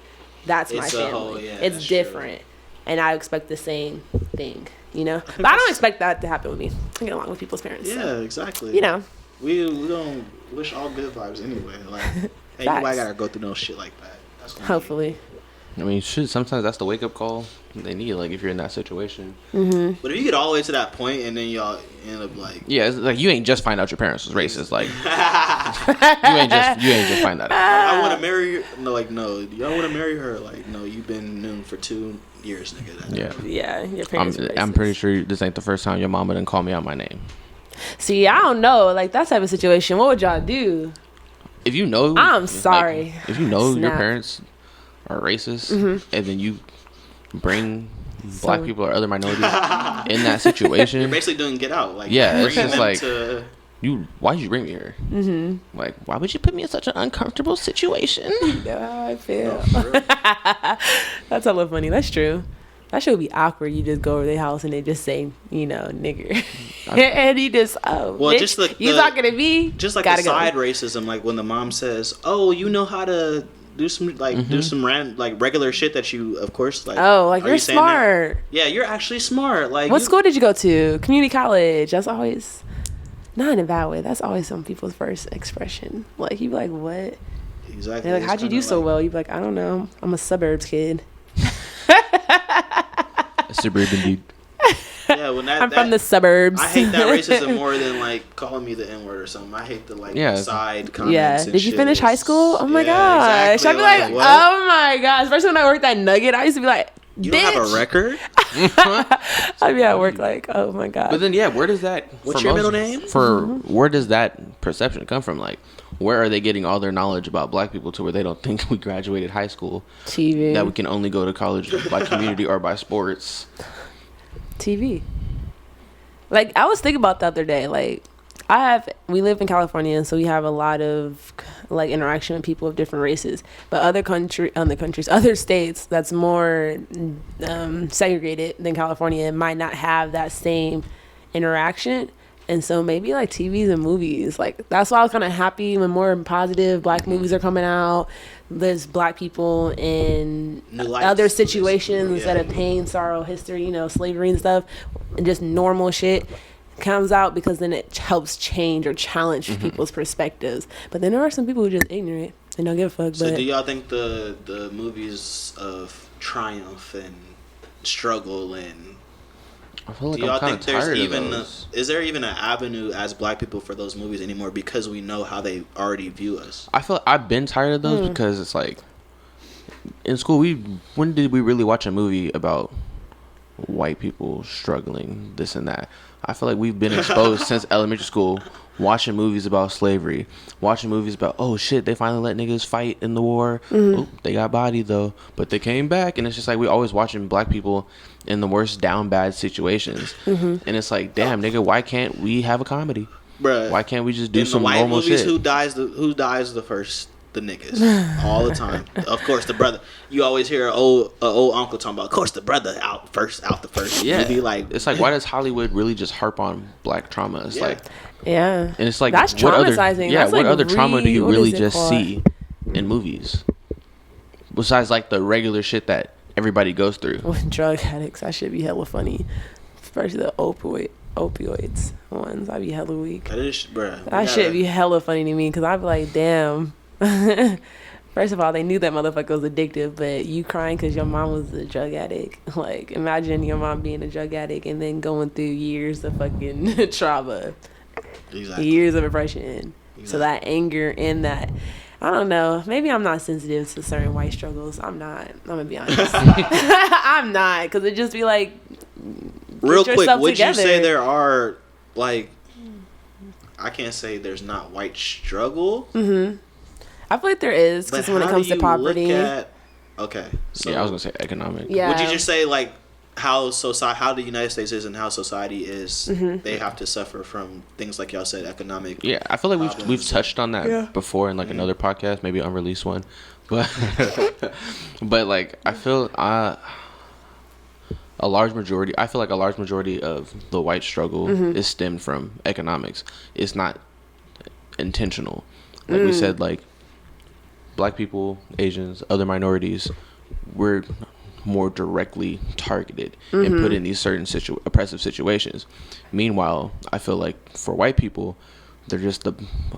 that's my family. It's different. True. And I expect the same thing, you know? But I don't expect that to happen with me. I get along with people's parents. Yeah, so, exactly. You know. We don't wish all good vibes anyway. Like, ain't nobody gotta go through no shit like that. That's hopefully. I mean, shit, sometimes that's the wake-up call they need, like, if you're in that situation. But if you get all the way to that point and then y'all end up, like... Yeah, it's like, you ain't just find out your parents was racist. Like, you ain't just find that out. I want to marry you. No, like, no. You don't want to marry her. Like, no, you've been known for 2 years, nigga. Yeah, your parents were racist. I'm pretty sure this ain't the first time your mama didn't call me out my name. See, I don't know. Like, that type of situation, what would y'all do? If you know... I'm sorry. Like, if you know your parents... are racist, and then you bring black people or other minorities in that situation. You're basically doing Get Out. Like, yeah, it's just like, why did you bring me here? Like, why would you put me in such an uncomfortable situation? You know how I feel. That's hella funny. That's true. That should be awkward. You just go over their house and they just say, you know, nigger. And he just, well, bitch, just like you talking to me? Just like the side racism, like when the mom says, oh, you know how to... do some regular shit that you, of course, like. Oh, like you're smart. Yeah, you're actually smart. Like, what school did you go to? Community college. That's always not in a bad way. That's always some people's first expression. Like, you be like, what? Exactly. They're like, how'd you do so well? You be like, I don't know. I'm a suburbs kid. A suburban dude. Yeah, when I'm from the suburbs. I hate that racism more than like calling me the N-word or something. I hate the side comments. Yeah. And Did you finish high school? Oh my gosh. Exactly. I'd be like, what? oh my gosh. Especially when I worked at Nugget, I used to be like, you bitch. don't have a record? I'd be at work like, oh my god. But then where does that? What's your middle name? Where does that perception come from? Like, where are they getting all their knowledge about black people to where they don't think we graduated high school? TV. That we can only go to college by community or by sports. TV. Like, I was thinking about the other day, like, we live in California, so we have a lot of, like, interaction with people of different races. But other states that's more segregated than California might not have that same interaction. And so maybe, like, TVs and movies, like, that's why I was kind of happy when more positive black movies are coming out. There's black people in other situations instead of pain, sorrow, history, you know, slavery and stuff, and just normal shit comes out, because then it helps change or challenge people's perspectives. But then there are some people who are just ignorant and don't give a fuck. So do y'all think the movies of triumph and struggle and I feel like Do y'all I'm think kind of there's tired of even those. is there even an avenue as black people for those movies anymore because we know how they already view us? I feel I've been tired of those because it's like in school when did we really watch a movie about white people struggling this and that? I feel like we've been exposed since elementary school watching movies about slavery, watching movies about, oh shit, they finally let niggas fight in the war. Oh, they got bodied though, but they came back. And it's just like we always watching black people in the worst down bad situations. And it's like, damn nigga, why can't we have a comedy? Bruh, Why can't we just do in some the white normal movies, shit? who dies the first? The niggas all the time. Of course, the brother. You always hear an old uncle talking about. Of course, the brother out the first Yeah, movie. Like it's like, why does Hollywood really just harp on black trauma? It's Yeah. like, Yeah. and it's like, That's what other, traumatizing. yeah, That's what like other trauma do you what really is it just called? see in movies besides like the regular shit that everybody goes through? With drug addicts, that should be hella funny. Especially the opioids ones. I'd be hella weak. that is, bruh. That should be hella funny to me because I'd be like, damn. First of all, they knew that motherfucker was addictive, but you crying because your mom was a drug addict. Like, imagine your mom being a drug addict and then going through years of fucking trauma, Exactly. years of oppression. Exactly. So that anger and that, I don't know, maybe I'm not sensitive to certain white struggles. I'm not. I'm going to be honest. I'm not, because it just be like, Real get quick, yourself would you together. say there are like? I can't say there's not white struggle. I feel like there is, But because when it how comes do to you poverty. look at, okay, so Yeah, I was gonna say economic. Yeah. would you just say like how the United States is and how society is? They have to suffer from things like y'all said, economic. Yeah, I feel like we've problems. touched on that Yeah. before in like another podcast, maybe unreleased one, but but like I feel a large majority of the white struggle is stemmed from economics. It's not intentional. Like we said, like black people, Asians, other minorities, we're more directly targeted and put in these certain oppressive situations. Meanwhile, I feel like for white people, they're just the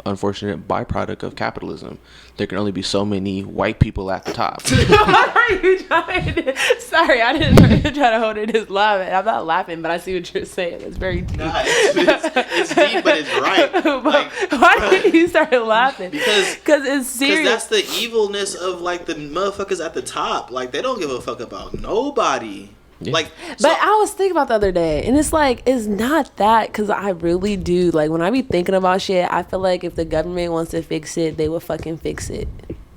unfortunate byproduct of capitalism. There can only be so many white people at the top. What are you trying to... Sorry, I didn't try to hold it as laughing. I'm not laughing, but I see what you're saying. It's very deep. Nah, it's deep, but it's right. Like, Why did you start laughing? Because it's Because serious. that's the evilness of like the motherfuckers at the top. Like they don't give a fuck about nobody. Yeah. Like, But I was thinking about the other day, and it's like, it's not that, because I really do. Like, when I be thinking about shit, I feel like if the government wants to fix it, they will fucking fix it.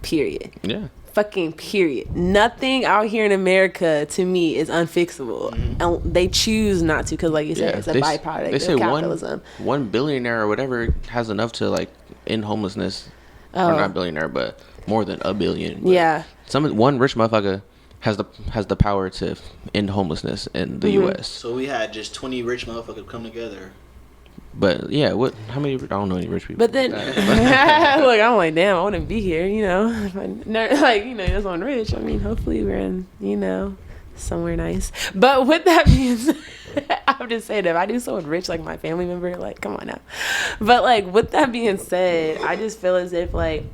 Period. Yeah. Fucking period. Nothing out here in America, to me, is unfixable. And they choose not to, because like you said, it's a byproduct They say of capitalism. one billionaire or whatever has enough to like end homelessness. Oh. Or not billionaire, but more than a billion. But Yeah. one rich motherfucker has the power to end homelessness in the U.S. so we had just 20 rich motherfuckers come together. But yeah, how many? I don't know any rich people. But then, like that. look, I'm like, damn, I wouldn't be here, you know. If I like, you know, that's on rich. I mean, hopefully we're in, you know, somewhere nice. But with that being said, I'm just saying, if I do someone rich, like my family member, like, come on now. But like, with that being said, I just feel as if like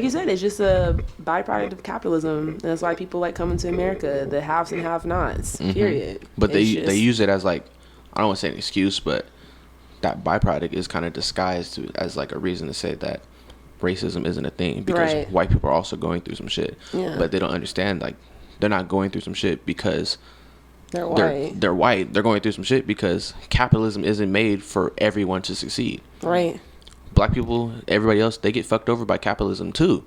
you said, it's just a byproduct of capitalism. And that's why people like coming to America, the haves and have-nots, period. But they It's just- use it as like, I don't want to say an excuse, but that byproduct is kind of disguised as like a reason to say that racism isn't a thing because Right. white people are also going through some shit. Yeah. But they don't understand, like they're not going through some shit because they're white. they're white. They're going through some shit because capitalism isn't made for everyone to succeed. Right. Black people, everybody else, they get fucked over by capitalism too.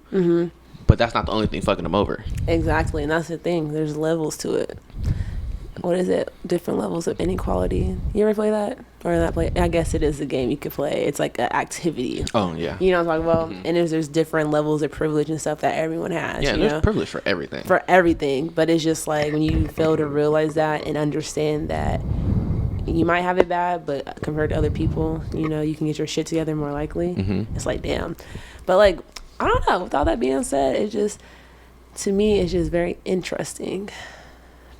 But that's not the only thing fucking them over. Exactly, and that's the thing. There's levels to it. What is it? Different levels of inequality. You ever play that? Or that play? I guess it is a game you could play. It's like an activity. Oh yeah. You know what I'm talking about? And there's different levels of privilege and stuff that everyone has. Yeah, you there's know? privilege for everything. For everything. But it's just like when you fail to realize that and understand that you might have it bad, but compared to other people, you know, you can get your shit together more likely. It's like, damn. But like, I don't know. With all that being said, it just, to me, it's just very interesting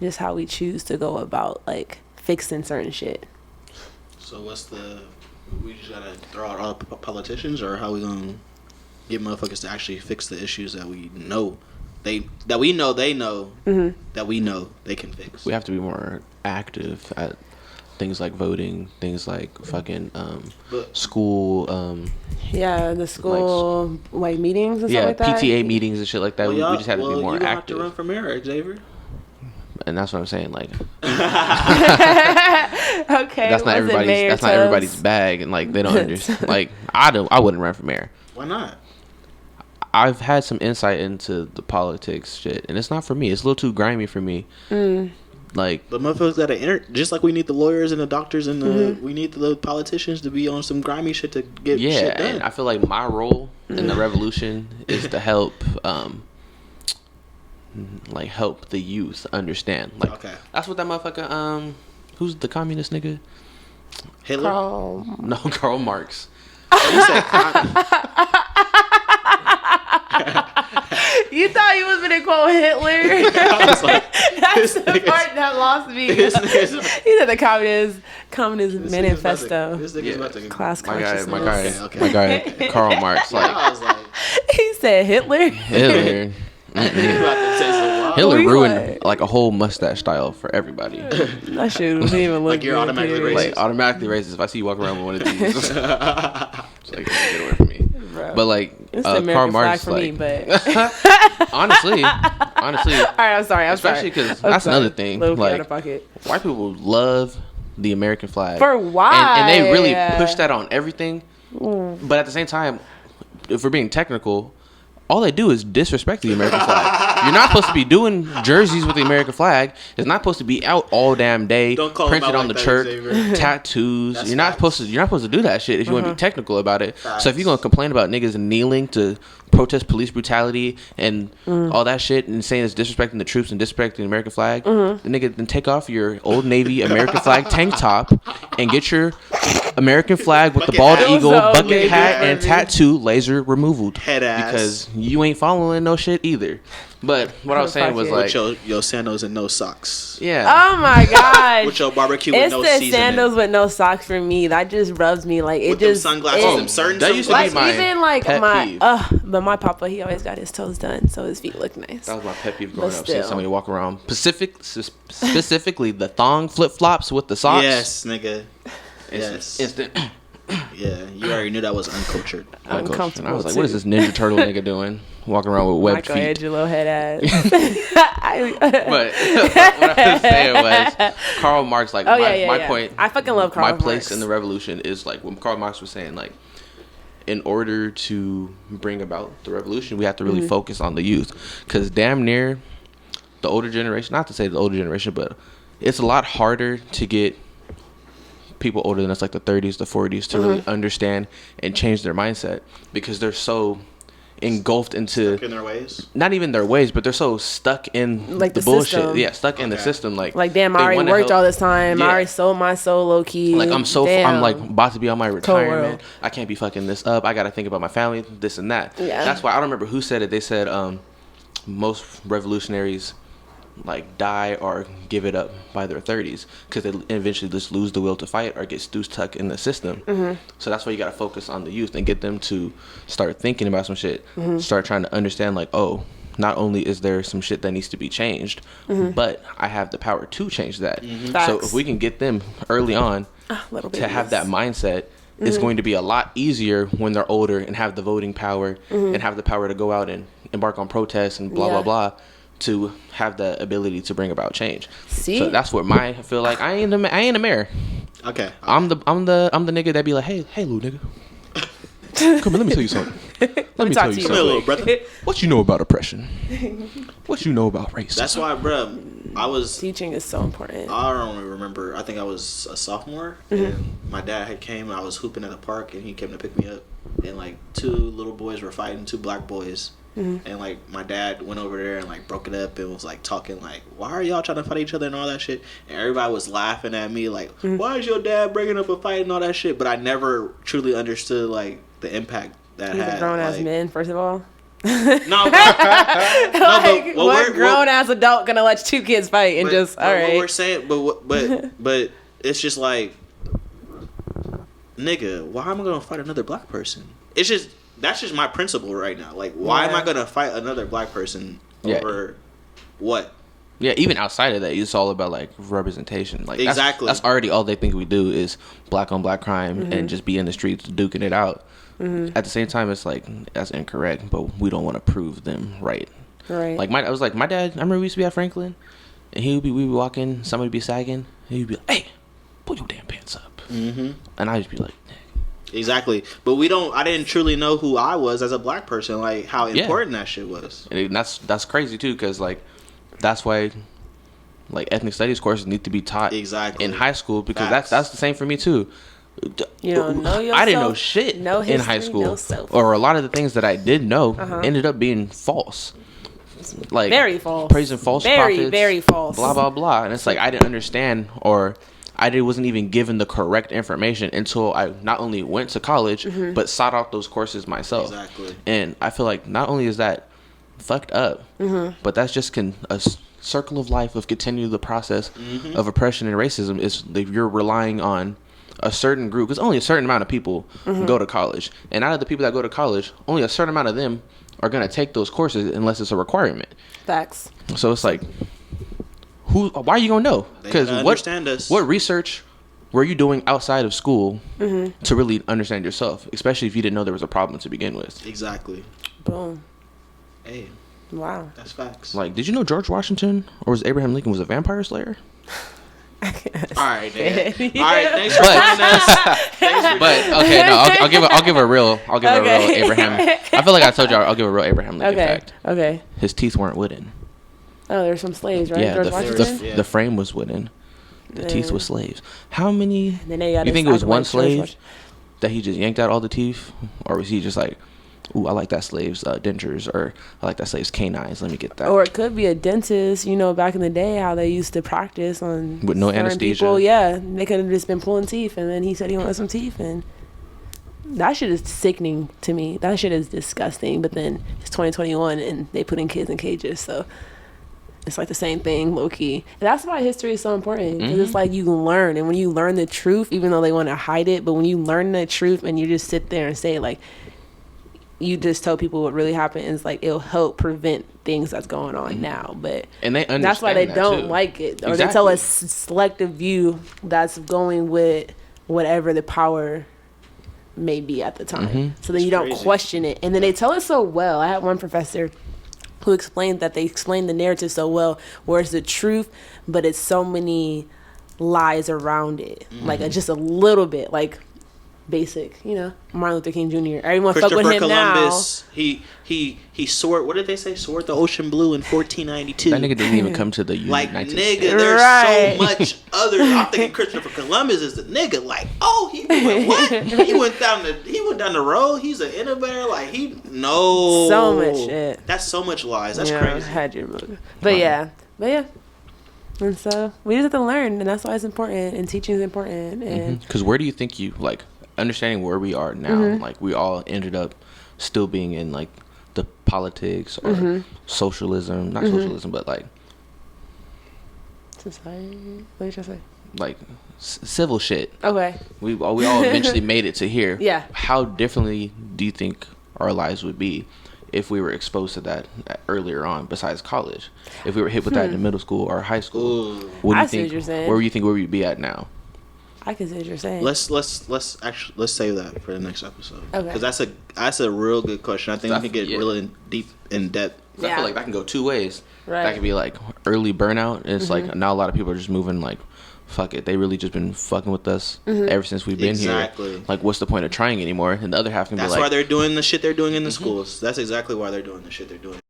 just how we choose to go about like fixing certain shit. So we just gotta throw out all politicians, or how we gonna get motherfuckers to actually fix the issues that we know that we know they know that we know they can fix. We have to be more active at things like voting, things like fucking school. The school like meetings and stuff like that. PTA meetings and shit like that. Well, we just have to be more you active. have to run for mayor, Xavier. And that's what I'm saying. Like, Okay, that's not everybody's bag, and like they don't understand. Like, I wouldn't run for mayor. Why not? I've had some insight into the politics shit, and it's not for me. It's a little too grimy for me. Like, but motherfuckers gotta just like we need the lawyers and the doctors and we need the politicians to be on some grimy shit to get shit done. And I feel like my role in the revolution is to help help the youth understand. Like, okay, that's what that motherfucker who's the communist nigga? Hitler? No, Karl Marx. You thought you was gonna quote Hitler? I was like, that's the part that lost me. He said the communist manifesto. This nigga's about to Class my consciousness. guy, Karl Marx. Like, I was like, He said Hitler. Hitler. he's about to say some wild. Hitler We ruined what? like a whole mustache style for everybody. That shit wasn't even look Like you're good, automatically period. racist. Like, automatically racist if I see you walking around with one of these. It's like, get away from me. Bro. But like, It's the Karl American Marx, flag for me, like, but honestly, all right, I'm sorry. especially because that's another thing. Little kid out Like, of pocket. white people love the American flag For why? and they really push that on everything. But at the same time, if we're being technical, all they do is disrespect the American flag. You're not supposed to be doing jerseys with the American flag. It's not supposed to be out all damn day, Don't call printed them out on like the that, shirt, Xavier. tattoos. That's You're not facts. supposed to do that shit if you want to be technical about it. Facts. So if you're gonna complain about niggas kneeling to protest police brutality and all that shit and saying it's disrespecting the troops and disrespecting the American flag, the nigga then take off your Old Navy American flag tank top and get your American flag with the Bucket bald hat. eagle, So bucket good, hat, yeah. and tattoo laser removal. Head ass. Because you ain't following no shit either. But what I was saying was like, With your sandals and no socks. yeah. Oh my god. With your barbecue with It's no the seasoning. sandals with no socks for me. That just rubs me like it With them just sunglasses, it- them certain that used to be like my even like pet my peeve. but my papa, he always got his toes done so his feet look nice. That was my pet peeve growing But up. Seeing still. somebody walk around, specifically the thong flip flops with the socks. Yes, nigga. Yes. Instant. Yeah, you already knew that was uncultured. Uncomfortable. And I was like, too. what is this Ninja Turtle nigga doing? Walking around with webbed feet. Michelangelo head ass. But what I was saying was Karl Marx, like, Oh, my yeah. point, I fucking love Karl my Marx. place in the revolution is like when Karl Marx was saying, like, in order to bring about the revolution, we have to really focus on the youth. Because damn near the older generation, not to say the older generation, but it's a lot harder to get people older than us, like the 30s, the 40s, to really understand and change their mindset because they're so engulfed into In their ways. not even their ways, but they're so stuck in Like the the bullshit. system. Yeah, stuck in the system. Like damn, I they already wanna worked help- all this time. Yeah. I already sold my soul low key. Like I'm Damn. like about to be on my retirement. world. I can't be fucking this up. I got to think about my family, this and that. Yeah. That's why I don't remember who said it. They said most revolutionaries like die or give it up by their 30s because they eventually just lose the will to fight or get stuck in the system. So that's why you got to focus on the youth and get them to start thinking about some shit, start trying to understand like, oh, not only is there some shit that needs to be changed, but I have the power to change that. So Facts. if we can get them early on Little to have babies. that mindset, it's going to be a lot easier when they're older and have the voting power and have the power to go out and embark on protests and blah Yeah. blah blah to have the ability to bring about change. See? So that's what I feel like I ain't a mayor. Okay. I'm the nigga that be like, hey little nigga, come here, let me tell you something. Let me talk tell to you you. Come here, little something. brother. What you know about oppression? What you know about racism? That's why, bro. I was. Teaching is so important. I don't even remember. I think I was a sophomore, and my dad had came. And I was hooping at the park, and he came to pick me up. And like 2 little boys were fighting, 2 black boys. And like my dad went over there and like broke it up and was like talking like, why are y'all trying to fight each other and all that shit? And everybody was laughing at me like, why is your dad breaking up a fight and all that shit? But I never truly understood like the impact that He's had. a grown ass like, man, first of all. No, but, Like, what what we're- grown ass adult gonna let 2 kids fight and just all what we're right? saying, but it's just like, nigga, why am I gonna fight another black person? It's just that's just my principle right now. Like, why am Yeah. I gonna fight another black person over what? Yeah, even outside of that, it's all about like representation. Like exactly, that's already all they think we do is black on black crime and just be in the streets duking it out. At the same time, it's like that's incorrect, but we don't want to prove them right. Right. Like I was like my dad. I remember we used to be at Franklin, and we would be walking, somebody would be sagging, and he'd be like, "Hey, pull your damn pants up," and I'd just be like. Exactly, but I didn't truly know who I was as a black person, like how important that shit was. And that's crazy too, because like that's why like ethnic studies courses need to be taught in high school, because that's the same for me too. You don't know yourself. I didn't know shit no history, in high school, no self. or a lot of the things that I did know ended up being false. Like very false, praising false prophets, very false, blah blah blah. And it's like I didn't understand, or wasn't even given the correct information until I not only went to college but sought out those courses myself. Exactly. And I feel like not only is that fucked up, but that's just a circle of life of continue the process of oppression and racism. Is if you're relying on a certain group, because only a certain amount of people go to college, and out of the people that go to college, only a certain amount of them are going to take those courses unless it's a requirement. Facts. So it's like, why are you gonna know? Because what research were you doing outside of school to really understand yourself, especially if you didn't know there was a problem to begin with? Exactly. Boom. Hey. Wow. That's facts. Like, did you know George Washington or was Abraham Lincoln was a vampire slayer? All right, man. All right, thanks for joining us. But okay, no, I'll give a real Abraham. I feel like I told you I'll give a real Abraham Lincoln fact. Okay. His teeth weren't wooden. Oh, there's some slaves, right? Yeah, George Washington? the frame was wooden. The teeth was slaves. How many? You think it was one slave that he just yanked out all the teeth, or was he just like, "Ooh, I like that slave's dentures," or "I like that slave's canines. Let me get that." Or it could be a dentist. You know, back in the day, how they used to practice on with no anesthesia. People. Yeah, they could have just been pulling teeth, and then he said he wanted some teeth, and that shit is sickening to me. That shit is disgusting. But then it's 2021, and they put in kids in cages, so. It's like the same thing, low key. And that's why history is so important, because it's like you learn, and when you learn the truth, even though they want to hide it, but when you learn the truth and you just sit there and say, like, you just tell people what really happened, it's like it'll help prevent things that's going on now. But and they that's why they don't too. like it, or they tell a selective view that's going with whatever the power may be at the time. So then you don't question it, and then they tell it so well. I had one professor who explained that they explained the narrative so well, where it's the truth, but it's so many lies around it, like just a little bit, like basic, you know, Martin Luther King Jr. Everyone fuck with him Columbus, now. He soared. What did they say? Soared the ocean blue in 1492. That nigga didn't even come to the United States. There's so much other. I'm thinking Christopher Columbus is the nigga. Like, oh, he went what? he went down the road. He's an innovator. Like so much shit. That's so much lies. That's crazy. Had your book. But yeah. And so we just have to learn, and that's why it's important, and teaching is important. And because where do you think you like understanding where we are now? Like we all ended up still being in like the politics or socialism, not socialism, but like society. What did you say? Like civil shit. Okay. We all eventually made it to here. Yeah. How differently do you think our lives would be if we were exposed to that earlier on, besides college? If we were hit with that in middle school or high school, what do you think? What you're saying. Where do you think where we'd be at now? I can see what you're saying. Let's save that for the next episode. Okay. Because that's a real good question. I think we can get really deep in depth. I feel like that can go two ways. Right. That could be like early burnout. It's like now a lot of people are just moving like, fuck it. They really just been fucking with us ever since we've been here. Like, what's the point of trying anymore? And the other half can be like, that's why they're doing the shit they're doing in the schools. That's exactly why they're doing the shit they're doing.